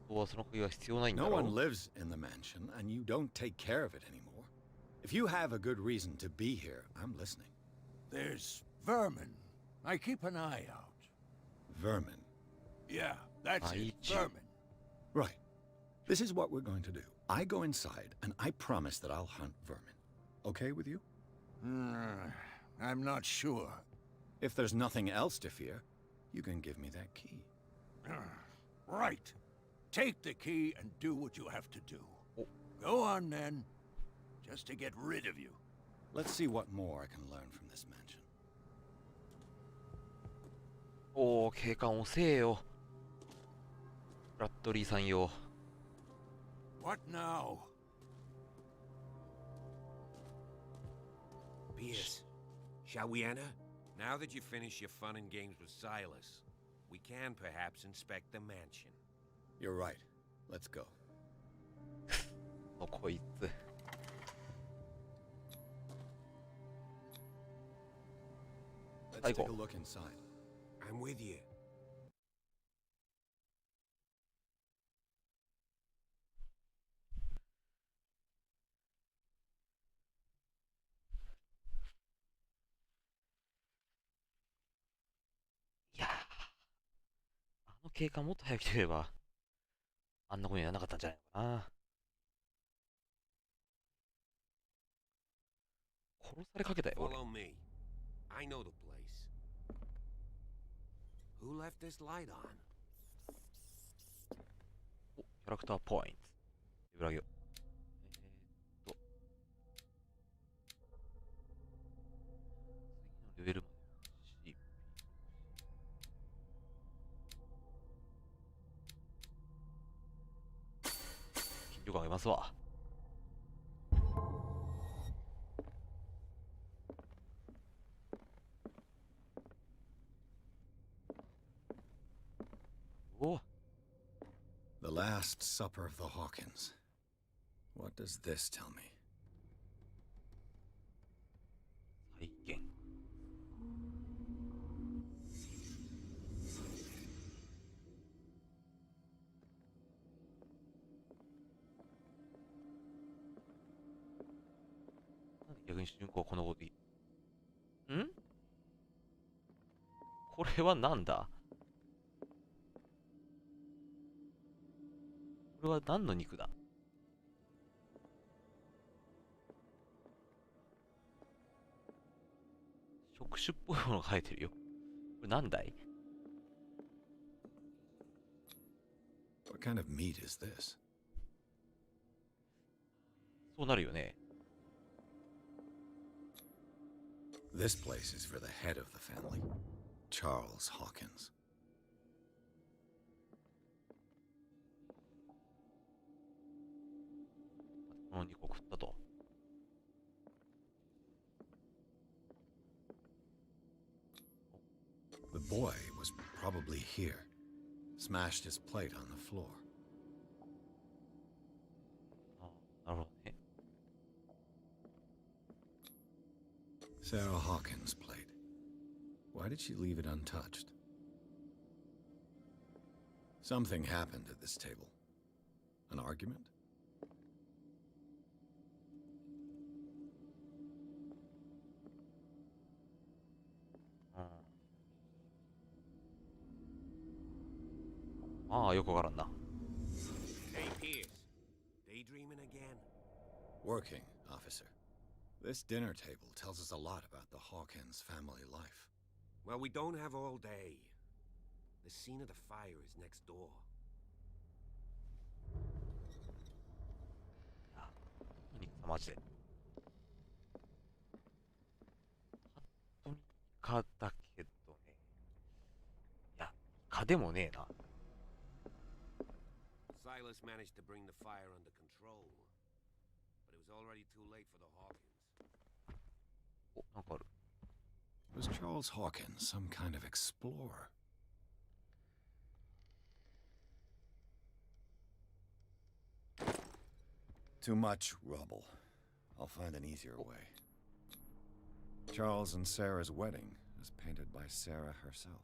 No one lives in the mansion, and you don't take care of it anymore. If you have a good reason to be here, I'm listening. There's vermin. I keep an eye out. Vermin. Yeah, that's it. Vermin. Right. This is what we're going to do. I go inside, and I promise that I'll hunt vermin. Okay with you? I'm not sure. If there's nothing else to fear, you can give me that key. Right. Take the key and do what you have to do. Go on, then. Just to get rid of you. Let's see what more I can learn from this mansion. おお、警官遅えよ。ブラッドリーさんよ。What now? Pierce, shall we enter? Now that you've finished your fun and games with Silas, we can perhaps inspect the mansion. You're right. Let's go. こいつ。Let's take a look inside. I'm with you. いやー、あの警官もっと早く来てれば、あんなことにならなかったんじゃないのかな。殺されかけたよ、俺。 Follow me. I know the place. Who left this light on? お、キャラクターポイント。レベル上げよう。次のレベルまで。筋力上げますわ。お。 The Last Supper of the Hawkins. What does this tell me? 再現。なんで逆に主人公はこのこと言う？ん？これはなんだ？これは何の肉だ？触手っぽいものが生えてるよ。これなんだい？ What kind of meat is this? そうなるよね。This place is for the head of the family, Charles Hawkins. この肉を食ったと。The boy was probably here, smashed his plate on the floor. あ、なるほどね。Sarah Hawkins' plate. Why did she leave it untouched? Something happened at this table. An argument? ああ、よくわからんな。 Hey, Pierce. Daydreaming again? Working, officer. This dinner table tells us a lot about the Hawkins family life. Well, we don't have all day. The scene of the fire is next door. 肉さマジで。パッと見蚊だけどね。いや、蚊でもねえな。 Silas managed to bring the fire under control, but it was already too late for the Hawkins. お、なんかある。 Was Charles Hawkins some kind of explorer? Too much rubble. I'll find an easier way. Charles and Sarah's wedding was painted by Sarah herself.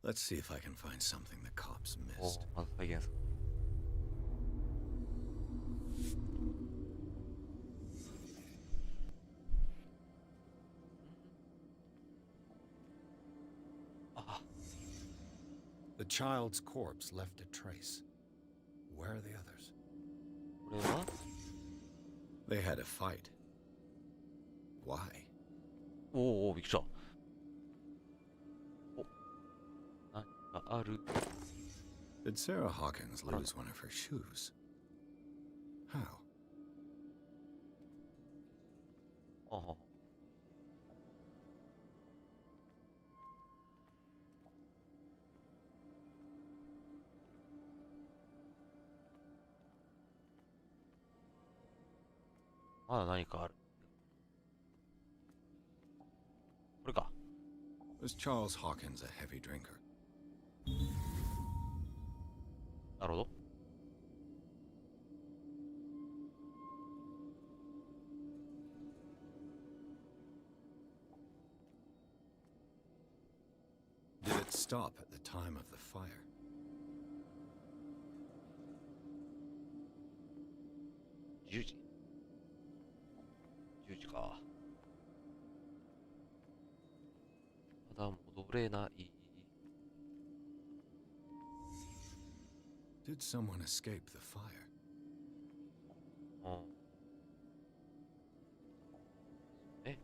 Let's see if I can find something the cops お、 missed. まず再現する。The child's corpse left a trace. Where are the others? これは They had a fight. Why? おお、びっくりした。お、何かある。 Did Sarah Hawkins lose one of her shoes? How? あは。まだ何かある。これか。Was Charles Hawkins a heavy drinker? なるほど。Did it stop at the time of the fire? 10時。10時か。まだ戻れない。Did someone escape the fire? うん。え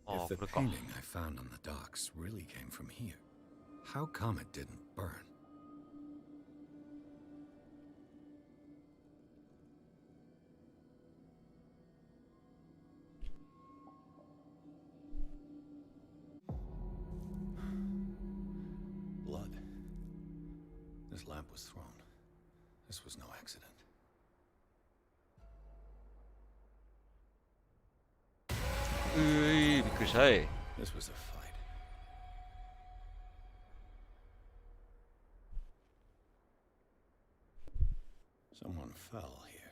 If the painting I found on the docks really came from here, how come it didn't burn? Blood. This lamp was thrown. This was no accident. びっくりしたい。 This was a fight. Someone fell here.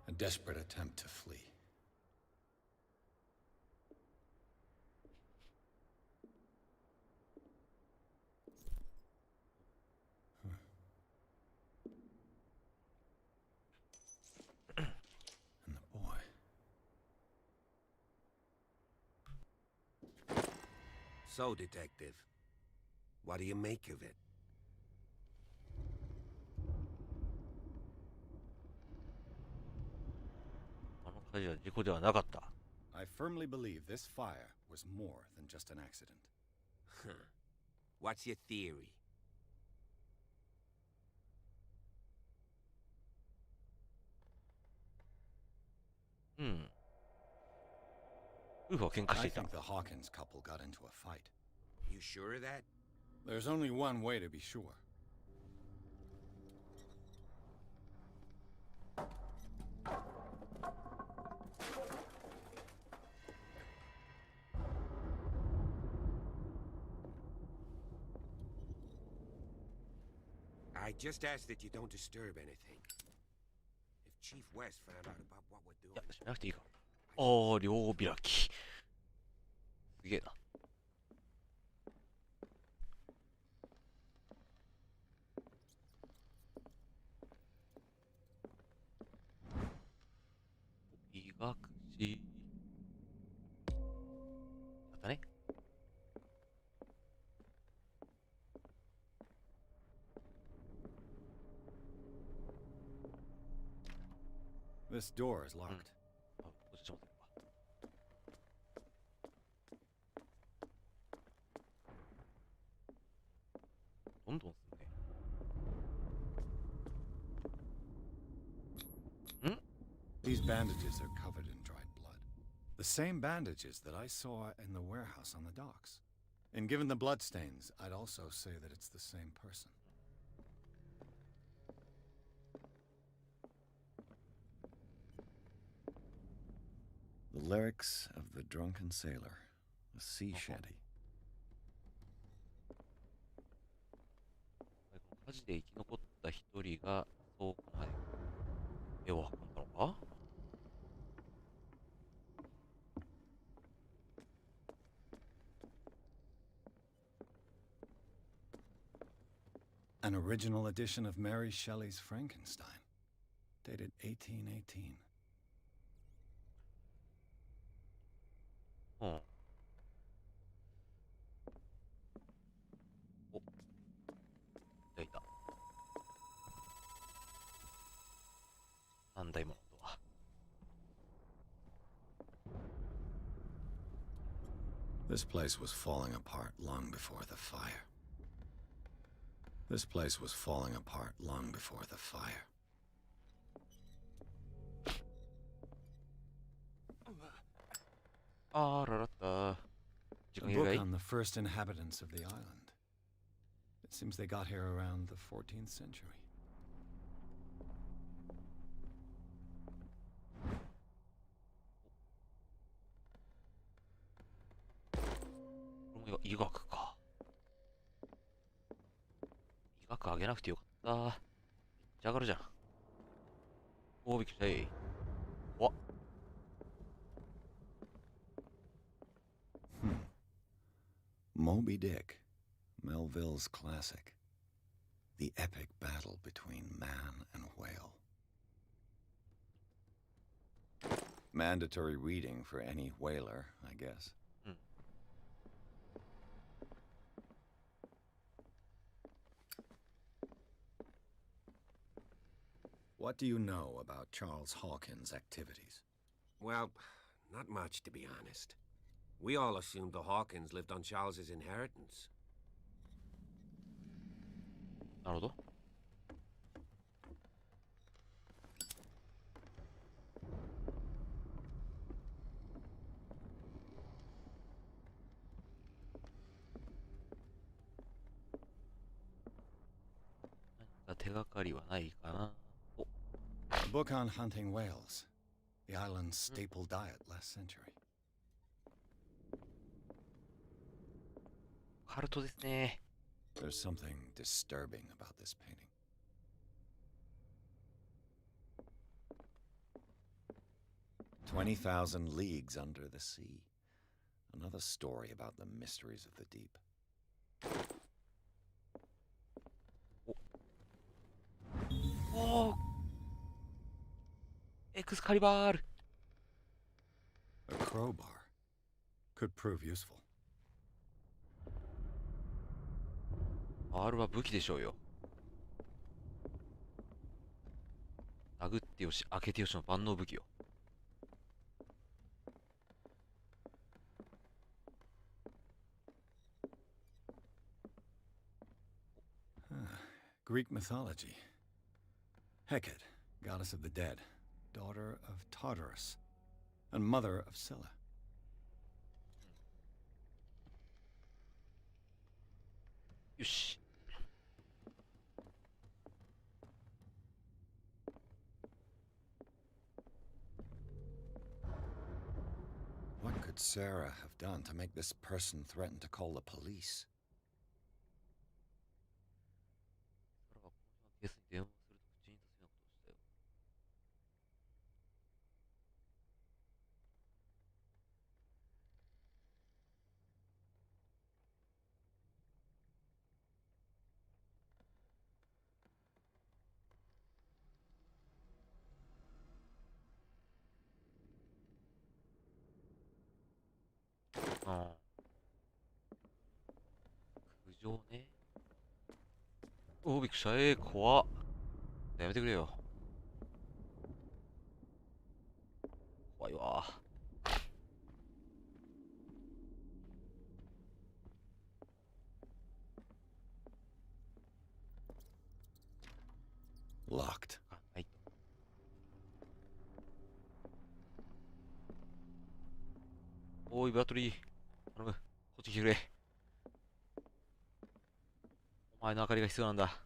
A desperate attempt to flee. And the boy. So, Detective, what do you make of it? あの火事は事故ではなかった。 I firmly believe this fire was more than just an accident. Huh. What's your theory? うん。夫婦は喧嘩して I いた。 think the Hawkins couple got into a fight. You sure of that? There's only one way to be sure. I just ask that you don't disturb anything. If Chief West found out about what we're いや、 doing... しなくていいか。ああ、両開き。すげえな。医学士。やったね。This door is locked. あ、こっちちょっと待ってどんどんすんね。ん These bandages are covered in dried blood. The same bandages that I saw in the warehouse on the docks. And given the bloodstains, I'd also say that it's the same person. The lyrics of the drunken sailor, a sea shanty. 火事で生き残った一人が倉庫まで絵を運んだのか。An original edition of Mary Shelley's Frankenstein, dated 1818. うん。お、いた。なんだ今の音は。This place was falling apart long before the fire. This place was falling apart long before the fire. Ah, rarata. A book on the first inhabitants of the island. It seems they got here around the 14th century. Oh, 医学か。医学あげなくてよかった。めっちゃ上がるじゃん。おー、びっくりしたい。わっ。Moby Dick, Melville's classic. The epic battle between man and whale. Mandatory reading for any whaler, I guess. What do you know about Charles Hawkins' activities? Well, not much, to be honest. We all assumed the Hawkins lived on Charles's inheritance. なるほど。何か手がかりはないかな。お。A book on hunting whales. The island's staple diet last century. カルトですね。There's something disturbing about this painting. "20,000 Leagues Under the Sea." Another story about the mysteries of the deep. おお。エクスカリバール。A crowbar could prove useful. R は武器でしょうよ。殴ってよし、開けてよしの万能武器よ。Greek mythology. Hecate, goddess of the dead, daughter of Tartarus, and mother of Scylla. Yoし。What could Sarah have done to make this person threaten to call the police? 警察に電話すると口に出すようなことをしたよ。ああ。苦情ね。おお、びっくりした。怖っ。やめてくれよ。怖いわ。Locked. あ、はい。おい、バトリー。頼む。こっち来てくれ。お前の明かりが必要なんだ。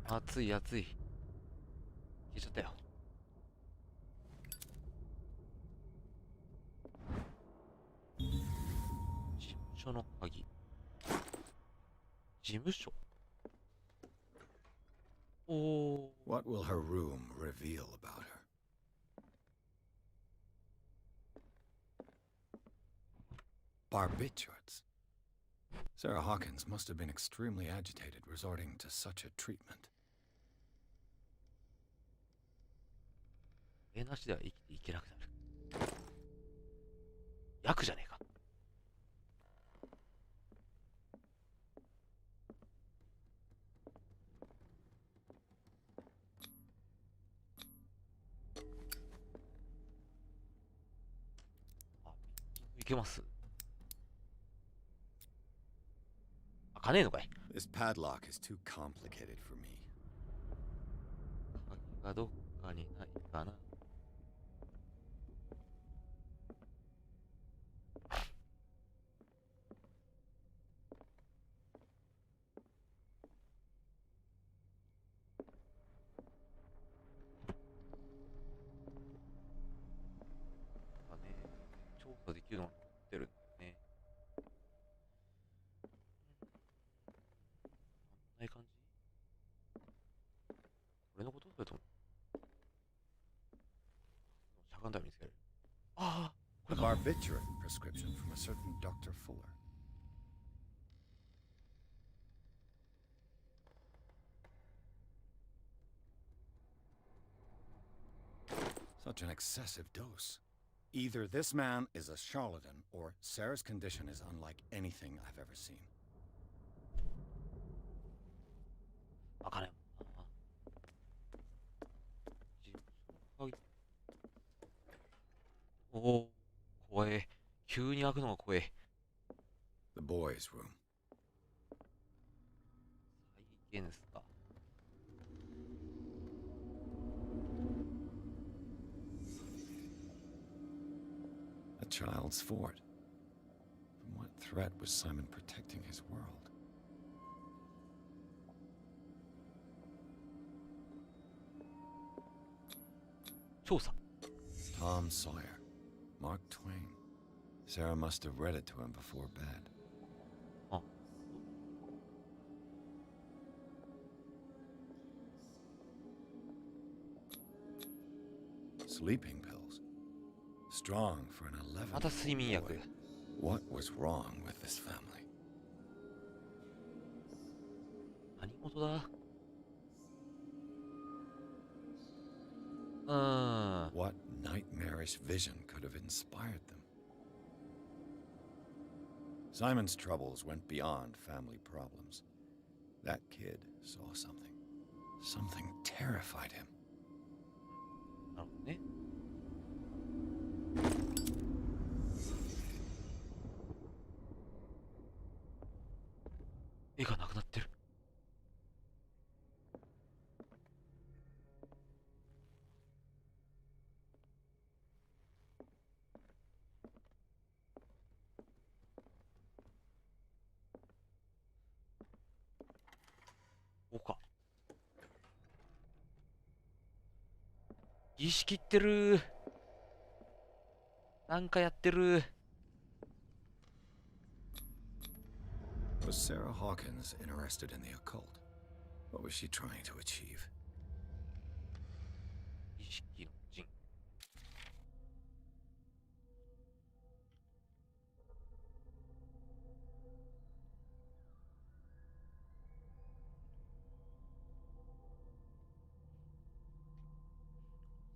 熱い熱い。消えちゃったよ。事務所の鍵。事務所。おお。What will her room reveal about her? Barbiturates. Sarah Hawkins must have been extremely agitated resorting to such a treatment. これなしでは生きていけなくなる。役じゃねえか。あ、いけます。あ、かねえのかい。This padlock is too complicated for me. 鍵がどっかにないかな。調査できるのが残ってるんだよね。ない感じ？俺のことそれともしゃがんだら見つける。ああ、こ A れか。barbiturate prescription from a certain Dr. Fuller. Such an excessive dose. Either this man is a charlatan, or Sarah's condition is unlike anything I've ever seen. わかんないもんな。おお、怖え。急に開くのが怖え。The boys' room. 再現っすか。A child's fort. From what threat was Simon protecting his world? Tom Sawyer. Mark Twain. Sarah must have read it to him before bed. Oh. Sleeping pills. Strong for an また睡眠 11-year-old 薬。 boy. What was wrong with this family? 何事だ？What nightmarish vision could have inspired them? Simon's troubles went beyond family problems. That kid saw something. Something terrified him. なるほどね。絵がなくなってる。こうか。儀式ってる。なんかやってる。Was Sarah Hawkins interested in the occult? What was she trying to achieve? 儀式の陣。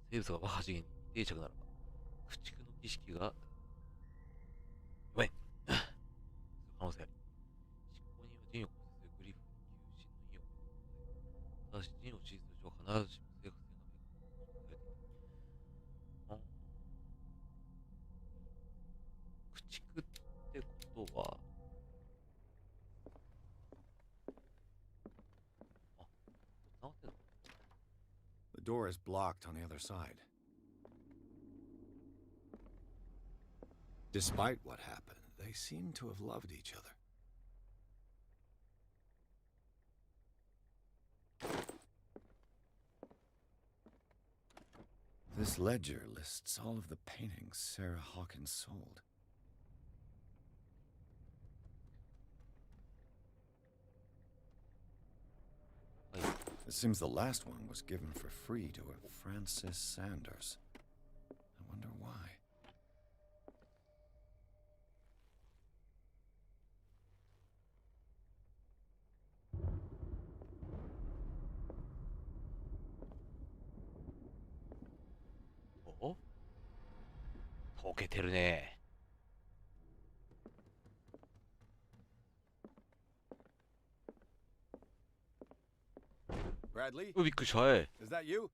生物が爆破次元に定着ならば、駆逐の儀式が、ごめん。そういう可能性あり。執行人は陣を構成するグリフに求心の意を持ただし、陣を事実上必ずしも正確性が明確にされていた。駆逐ってことは、あ、繋がってんの？ The door is blocked on the other side. Despite what happened, they seem to have loved each other. This ledger lists all of the paintings Sarah Hawkins sold. It seems the last one was given for free to a Francis Sanders. I wonder why. ボケてるね。Bradley, びっくりした。is that you?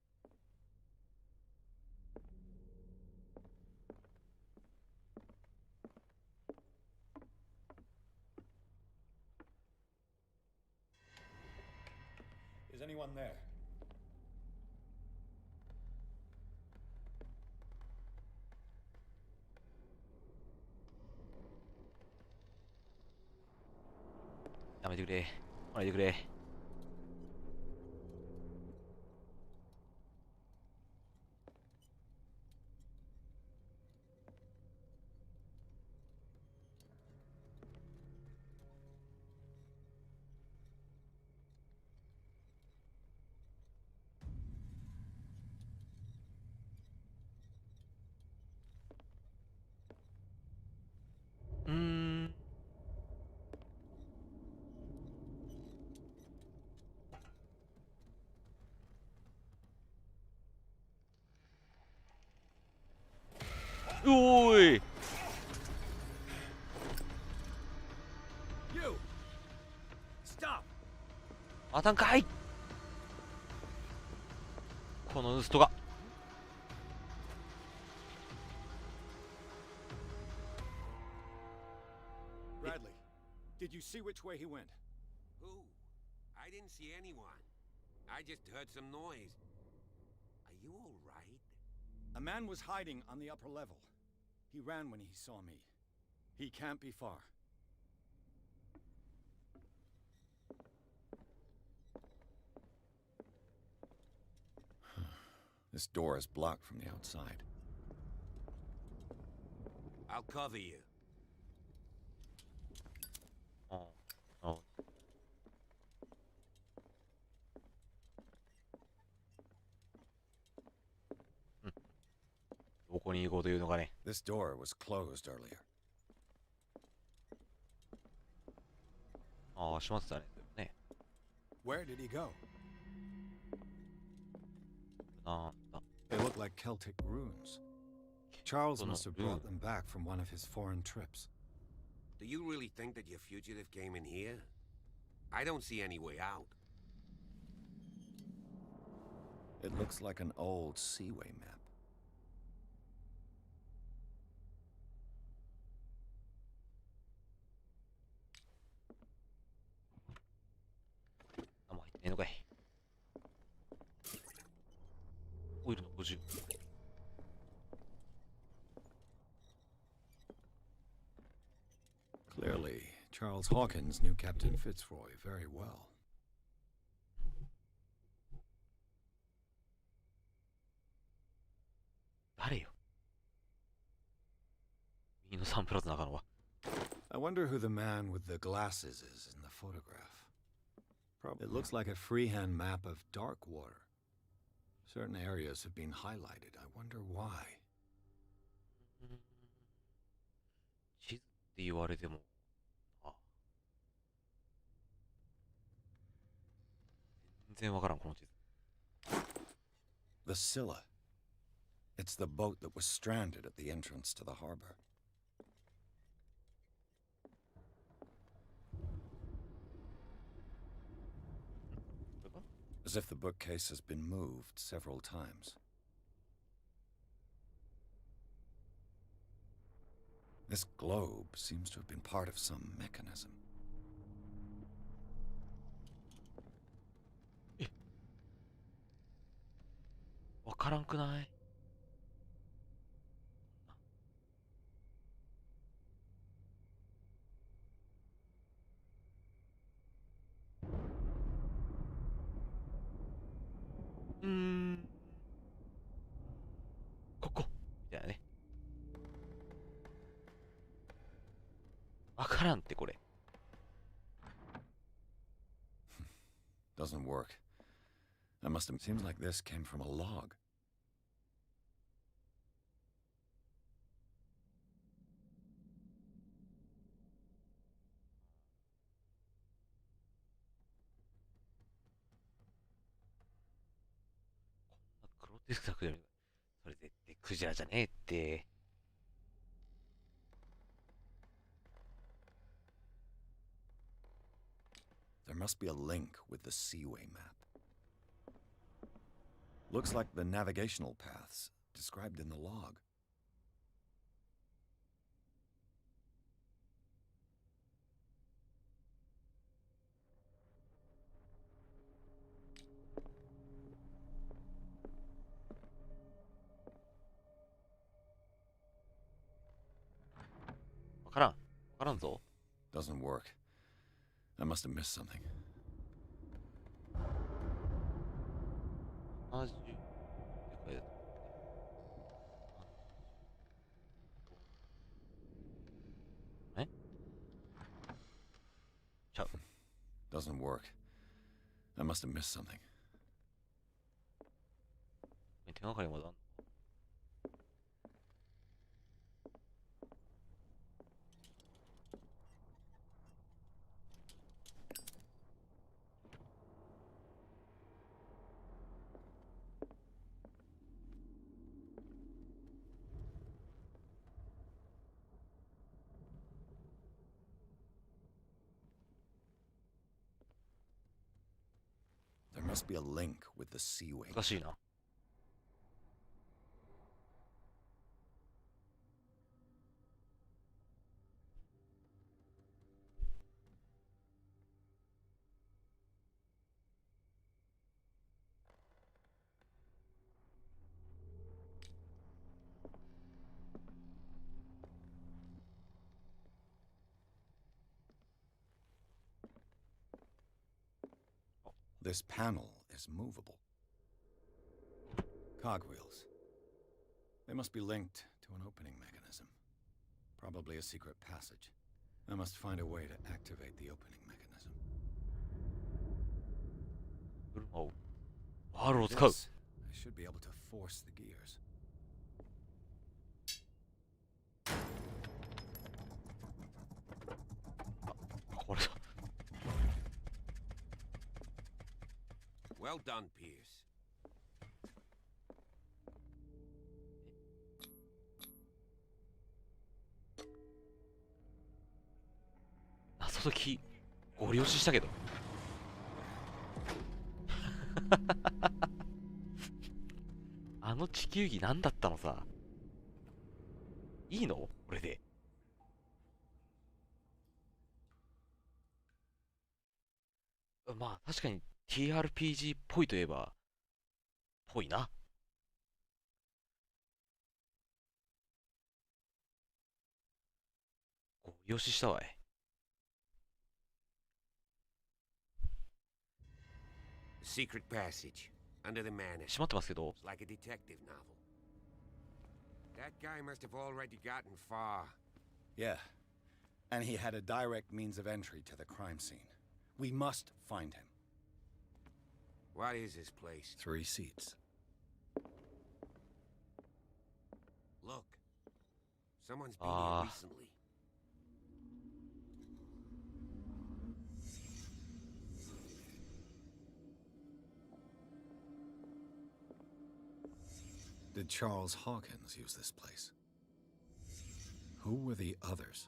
Is anyone there? Damn やめてくれ。来ないでくれ。おーい。You! Stop! あたんかい。この盗人が。Bradley, did you see which way he went? Who? I didn't see anyone. I just heard some noise. Are you all right? A man was hiding on the upper level. He ran when he saw me. He can't be far. This door is blocked from the outside. I'll cover you. あ、どこに行こうというのかね。This door was closed earlier. ああ、閉まってたね。ね。 Where did he go? なんだ。 They look like Celtic runes. Charles must have brought them back from one of his foreign trips. Do you really think that your fugitive came in here? I don't see any way out. It looks like an old seaway map. あ、もう入ってねえのかい。オイルの50。Clearly, Charles Hawkins knew Captain Fitzroy very well. 誰よ。右のサンプラザの中のは。I wonder who the man with the glasses is in the photograph. It looks like a freehand map of dark water. Certain areas have been highlighted. I wonder why. 地図って言われても、あ、全然わからん、この地図。The Scylla. It's the boat that was stranded at the entrance to the harbor. As if the bookcase has been moved several times. This globe seems to have been part of some mechanism. わからんくない？ここみたいなね。わからんってこれ。Doesn't work. That must have seems like this came from a log. Grotesque だけど、それ絶対クジラじゃねえって。must be a link with the Seaway map. Looks like the navigational paths described in the log. Doesn't work. I must have missed something. え？ちゃう。Doesn't work. I must have missed something. 手がかりまだあんのThere must be a link with the Seaway. 難しいな。This panel is movable. Cogwheels. They must be linked to an opening mechanism. Probably a secret passage. I must find a way to activate the opening mechanism. 車をバールを使う。 This, I should be able to force the gears. これだ。 Well done, Pierce. 謎解きご利用ししたけどあの地球儀何だったのさ。いいのこれで。まあ確かに TRPG っぽいといえばぽいな。ご利用ししたわい。 Secret passage under the manor. 閉まってますけど。 It's like a detective novel. That guy must have already gotten far. Yeah. And he had a direct means of entry to the crime scene. We must find him. What is this place? 3 seats. Look. Someone's been here recently. Did Charles Hawkins use this place? Who were the others?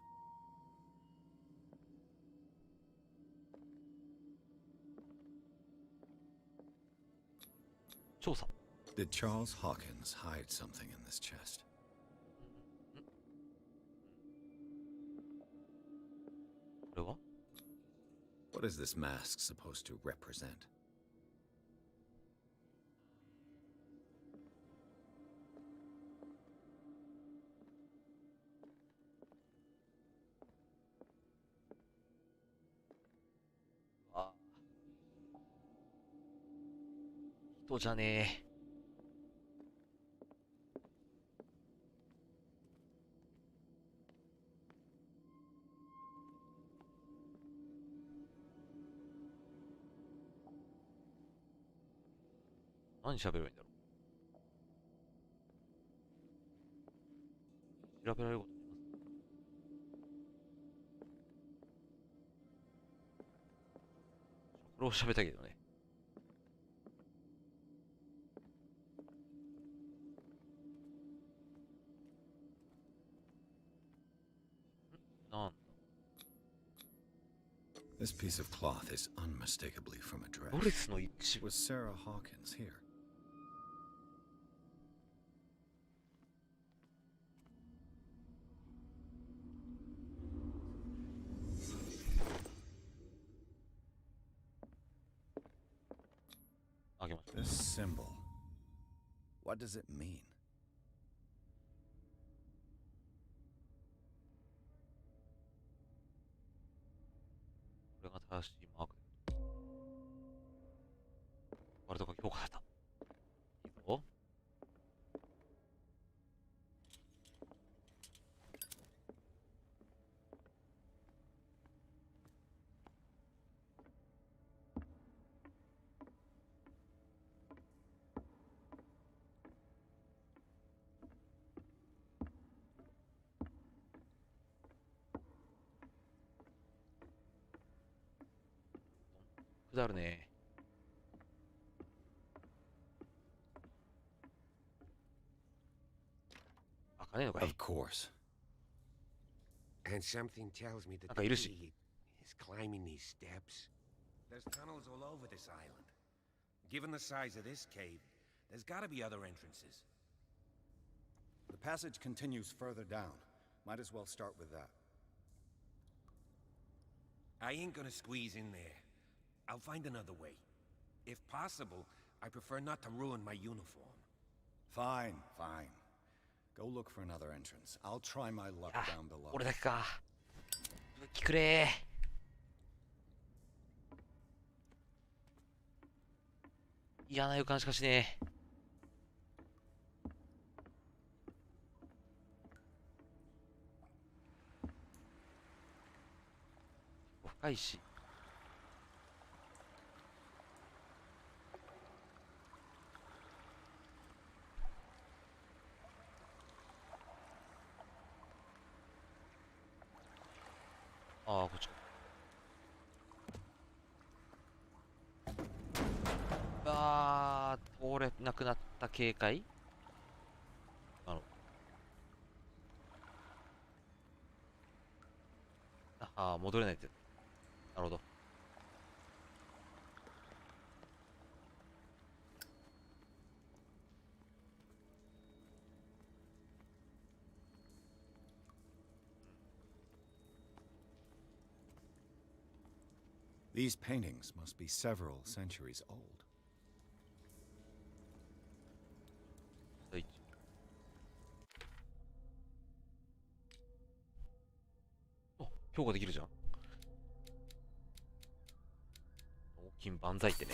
Did Charles Hawkins hide something in this chest? What is this mask supposed to represent? Hito じゃねえ。何喋ればいいんだろう。調べられることあります。これを喋ったけどね。なんだ。This piece of cloth is unmistakably from a ドレ dress. スの一部。 Was Sarah Hawkins here? あげましょう。 This symbol. What does it mean? これが正しいマーク。ワールドが強化された。いいぞ。下るね。開かねえのかい。 Of course. And something tells me that Like the a Irish. key is climbing these steps. There's tunnels all over this island. Given the size of this cave, there's gotta be other entrances. The passage continues further down. Might as well start with that. I ain't gonna squeeze in there. I'll find another way. If possible, I prefer not to ruin my uniform. Fine, fine. Go look for another entrance. I'll try my luck あ down below. 俺だけか。武器くれー。嫌な予感しかしねえ。深いし。ああ、こっちか。ああ、通れなくなった警戒。ああ、戻れないって。なるほど。These paintings must be several centuries old. はい。あ、評価できるじゃん。大金万歳ってね。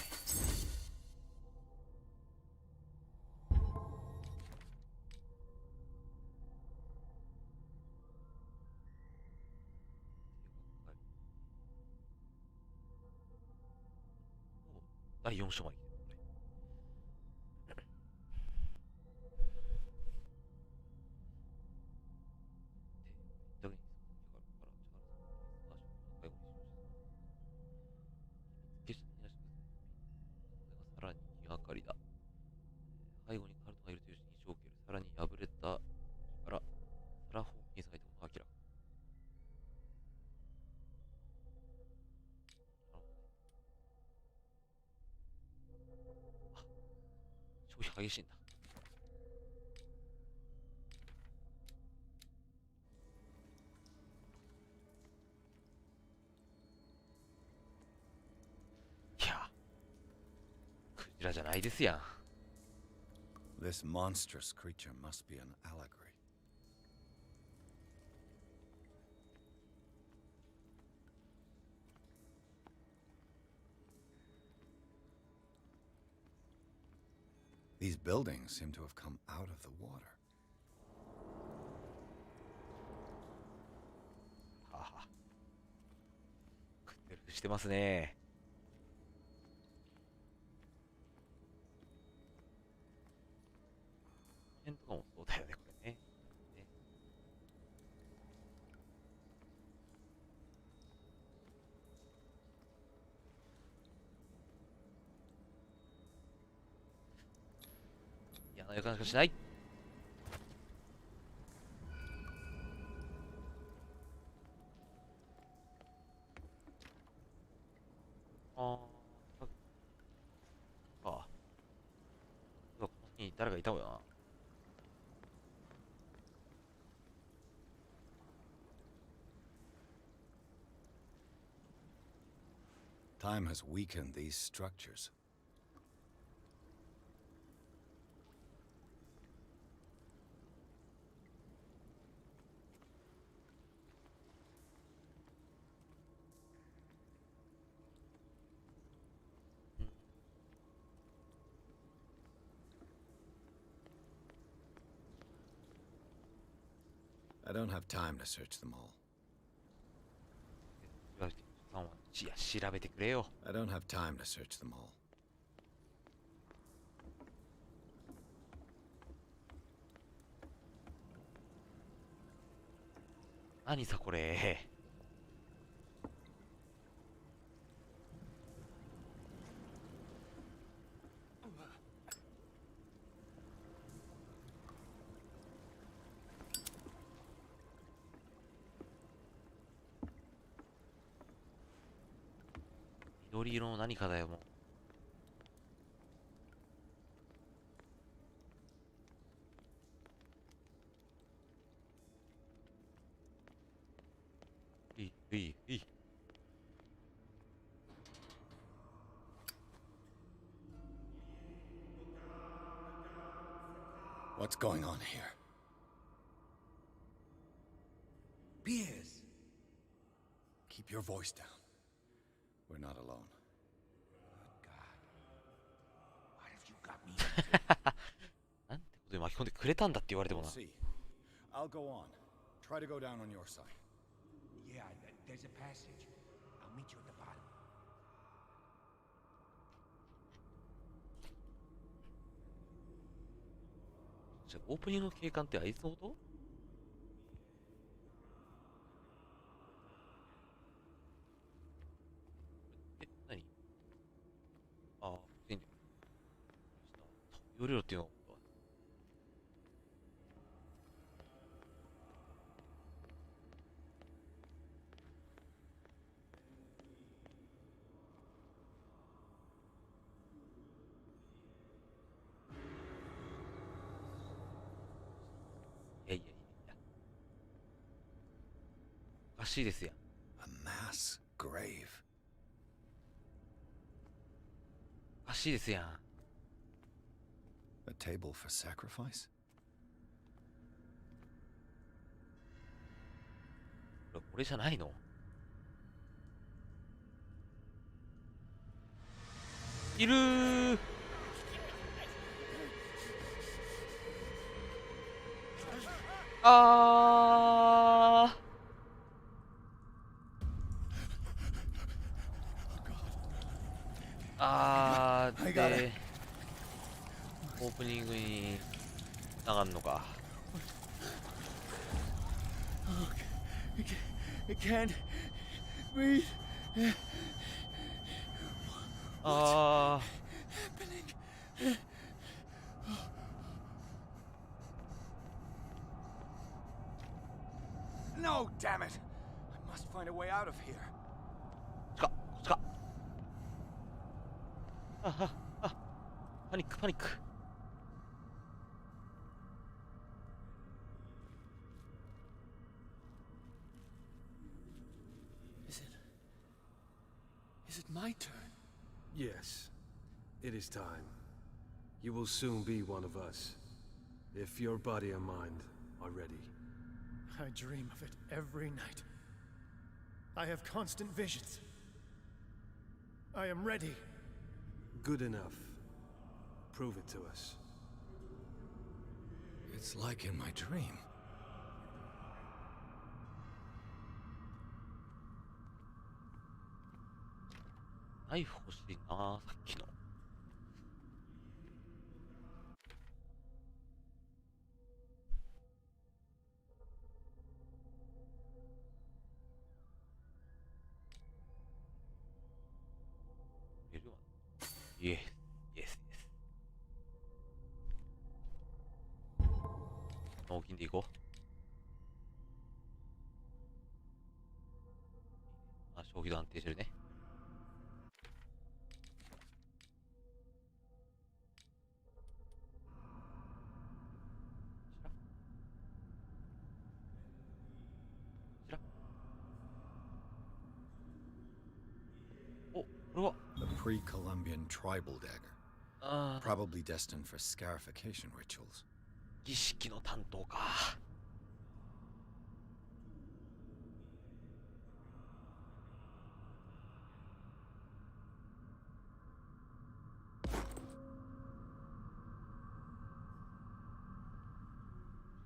第4章まで来てる。さらに気がかりだ。背後にカルトがいるという印象を受ける。さらに破れたからサラ・ホーキンスがいたことが明らか。消費激しいんだ。いや、クジラじゃないですやん。This monstrous creature must be an allegory. These buildings seem to have come out of the water. はは。クトゥルフしてますね。この辺とかもそうだよね、これね。ね。嫌な予感しかしない。あー、あ、ここに誰かいたわよな。Time has weakened these structures. I don't have time to search them all. いや、調べてくれよ。I don't have time to search them all. 何さこれ。緑色の何かだよ、もう。いい。What's going on here? Piers! Keep your voice down. We're not alone. Good God. Why have you got me into? なんてことで巻き込んでくれたんだって言われても We'll な。 see. I'll go on. Try to go down on your side. Yeah, there's a passage. I'll meet you at the bottom. じゃあオープニングの警官ってあいつのこと？何？ああ、全然。寄れろっていうのは。いや。おかしいですやん。A mass grave. おかしいですやん。A table for sacrifice? これじゃないの？いるー。で、オープニングに上がるのか。I can't breathe. あー。No, damn it! I must find a way out of here. こっちか。パニック。Is it my turn? Yes, it is time. You will soon be one of us, if your body and mind are ready. I dream of it every night. I have constant visions. I am ready. Good enough. Prove it to us. It's like in my dream. ナイフ欲しいな、さっきの。いるわ。イエス。脳筋でいこう。消費度安定してるね。これは A pre-Columbian tribal dagger. Probably destined for scarification rituals. 儀式の担当か。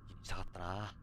気にしたかったな。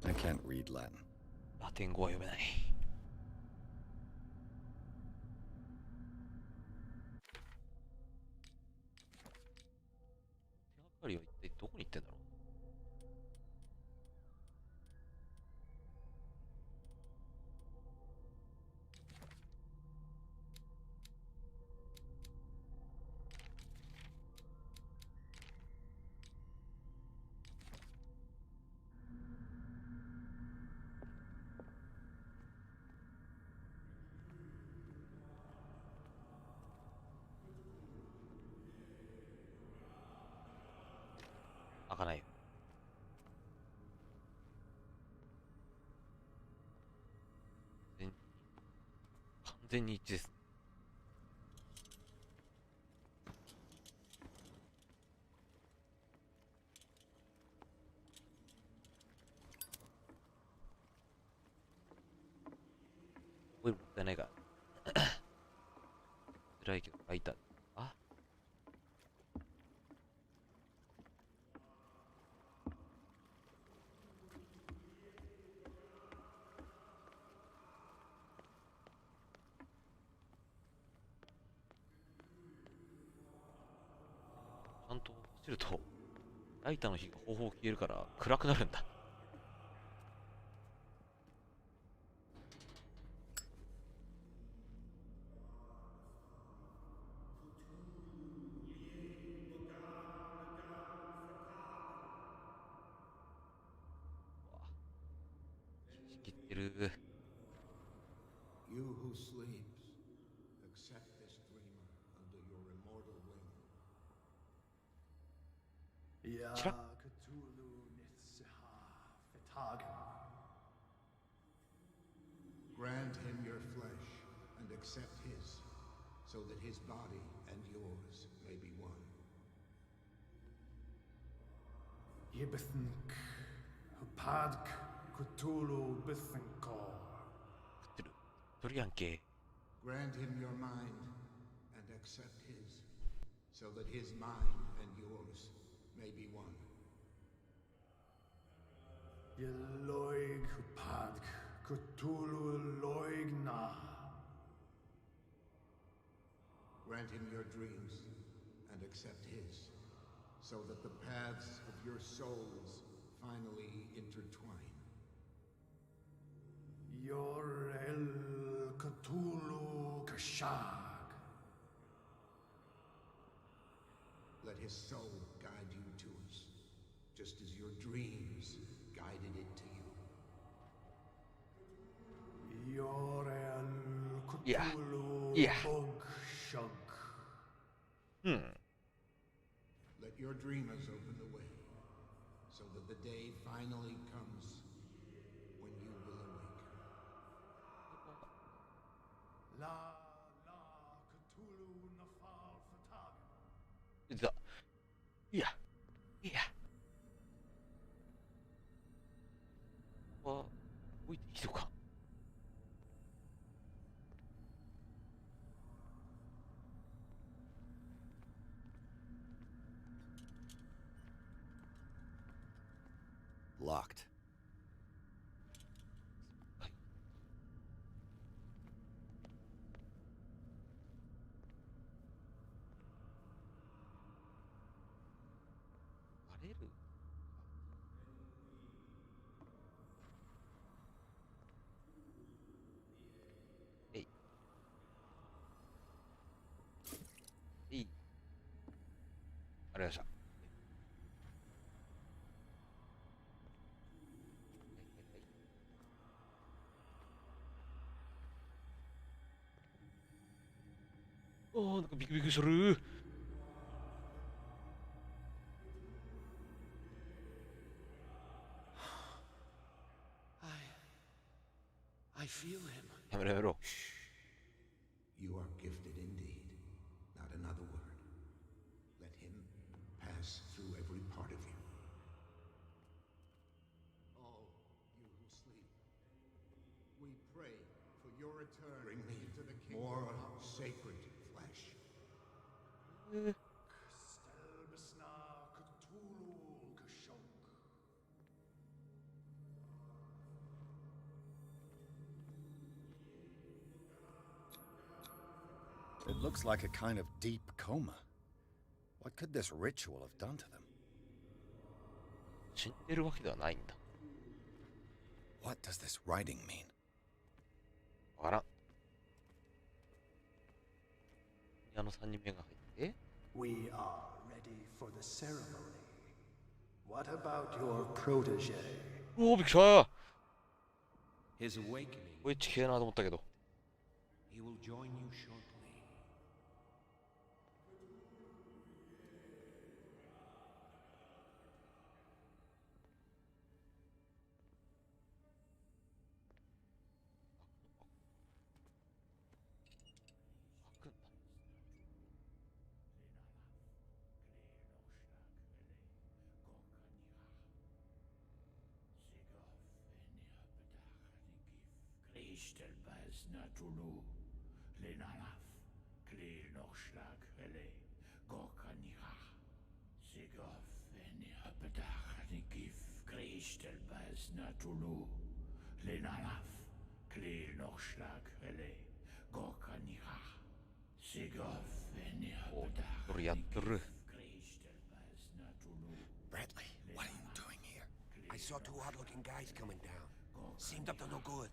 I can't read Latin. ラテン語は読めない。手がかりは一体どこに行ってんだろう。開かないよ。完全に一致です。これもったいないが。辛いけど、開いた。あ、ちゃんと走るとライターの火が方々消えるから暗くなるんだ。切ってる。 You who sleeps, accept this dreamer under your immortal wing. Ya Chirap. Cthulhu Nithsiha Fitagan. Grant him your flesh and accept his, so that his body and yours may be one. Yibithink Hupadk Cthulhu Bithinkor. 食ってる。鳥やんけ。 Grant him your mind and accept his, so that his mind and yours may be one. Yeloig Hupadk Cthulhu Loigna. Grant him your dreams and accept his, so that the paths of your souls finally intertwine. Yor El Cthulhu Kashag. Let his soul guide you to us, just as your dreams guided it to you. Yor El Yeah. Cthulhu Yeah. Bug Shug. Let your dreamers open the way, so that the day finally comes when you will awake. La Cthulhu Nafal Fatagan. だ。いや。いや。ここは置いていいのか。Locked. はい。バレる。ありました。おー、なんかビクビクしとる。I feel him. やめろやめろ。 You are gifted indeed. Not another word. Let him pass through every part of you. All you who sleep, we pray for your return. Bring me to the kingdom. More sacred flesh. It looks like a kind of deep coma. What could this ritual have done to them? 死んでるわけではないんだ。 What does this writing mean? わからん。あの3人目が入って。 We are ready for the ceremony. What about your protege? おお、びっくりした。 His awakening. これ地形なと思ったけど。 He will join you shortly. Bradley, what are you doing here? I saw two odd-looking guys coming down. Seemed up to no good.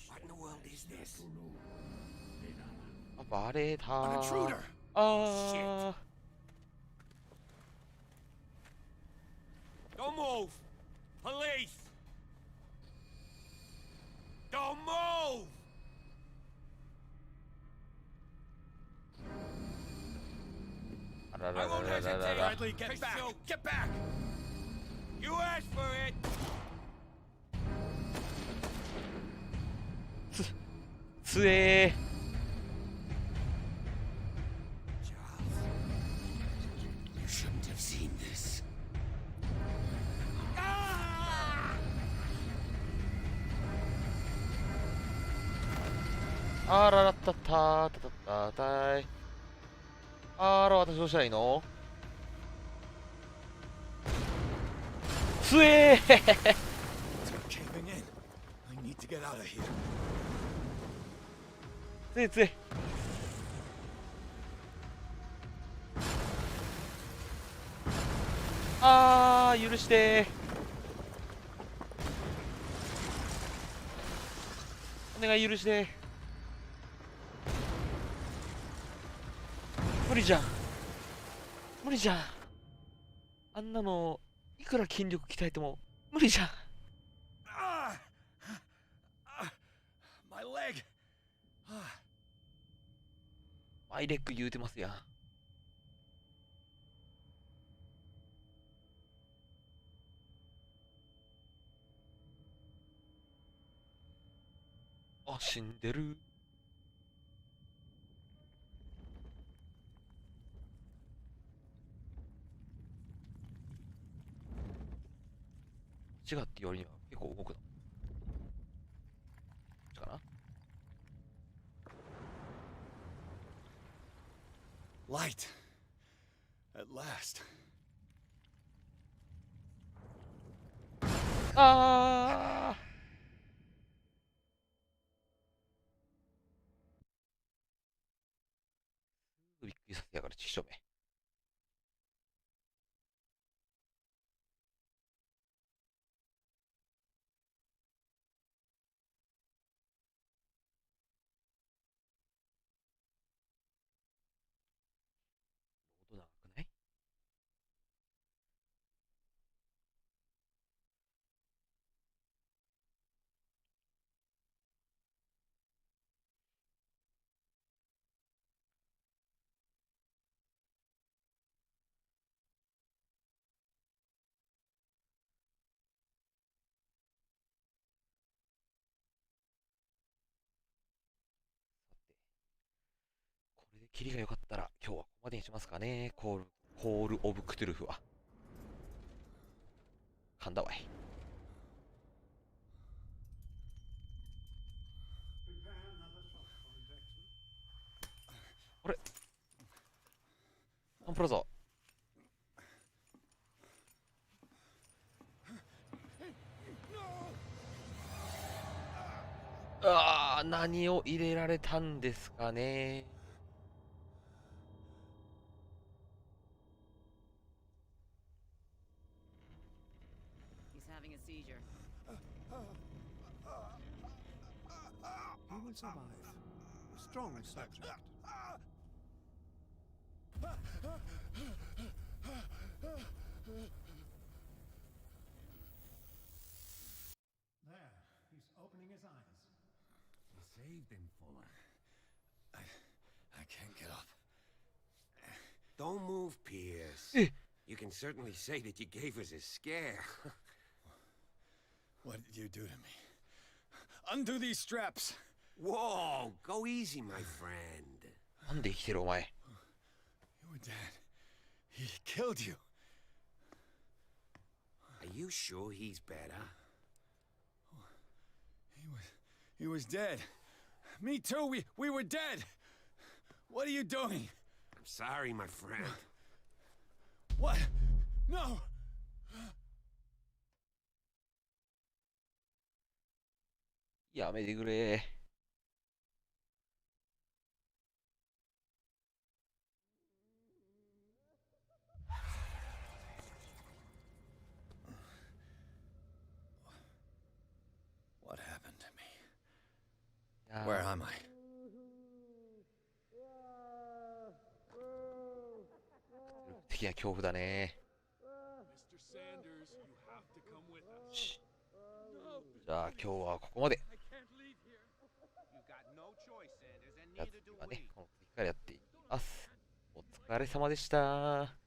What in the world is this? あ、バレた An ー。 intruder! あー。 Don't move! Police! Don't move! I won't hesitate! Bradley, get back! Shoot. Get back! You asked for it! つえー。 You shouldn't have seen this. あららったったーたたったたい。あら、私どうしたらいいの？つえー。 It's caving in. I need to get out of here. つえつえ。あー、許してー。お願い許してー。無理じゃん。無理じゃん。あんなのいくら筋力鍛えても無理じゃん。My leg! マイレッグ言うてますやん。あ、死んでる。違って言われには結構動くな。こっちかな。 Light. At last. あー。びっくりさせやがる、ちしょめ。キリが良かったら今日はここまでにしますかね。コールオブクトゥルフは。噛んだわい。あれアンプラザ。ああ、何を入れられたんですかね。He's having a seizure. He will survive. Strong subject. There, he's opening his eyes. You saved him, Fuller. I can't get up. Don't move, Pierce. You can certainly say that you gave us a scare. What did you do to me? Undo these straps! Whoa, go easy, my friend. なんで生きてるお前。You were dead. He killed you. Are you sure he's better? He was dead. Me too. We were dead. What are you doing? I'm sorry, my friend. What? No. やめてくれ。What happened to me? Where am I? 的な恐怖だね。じゃあ今日はここまで。やつはね、この次からやっていきます。お疲れ様でした。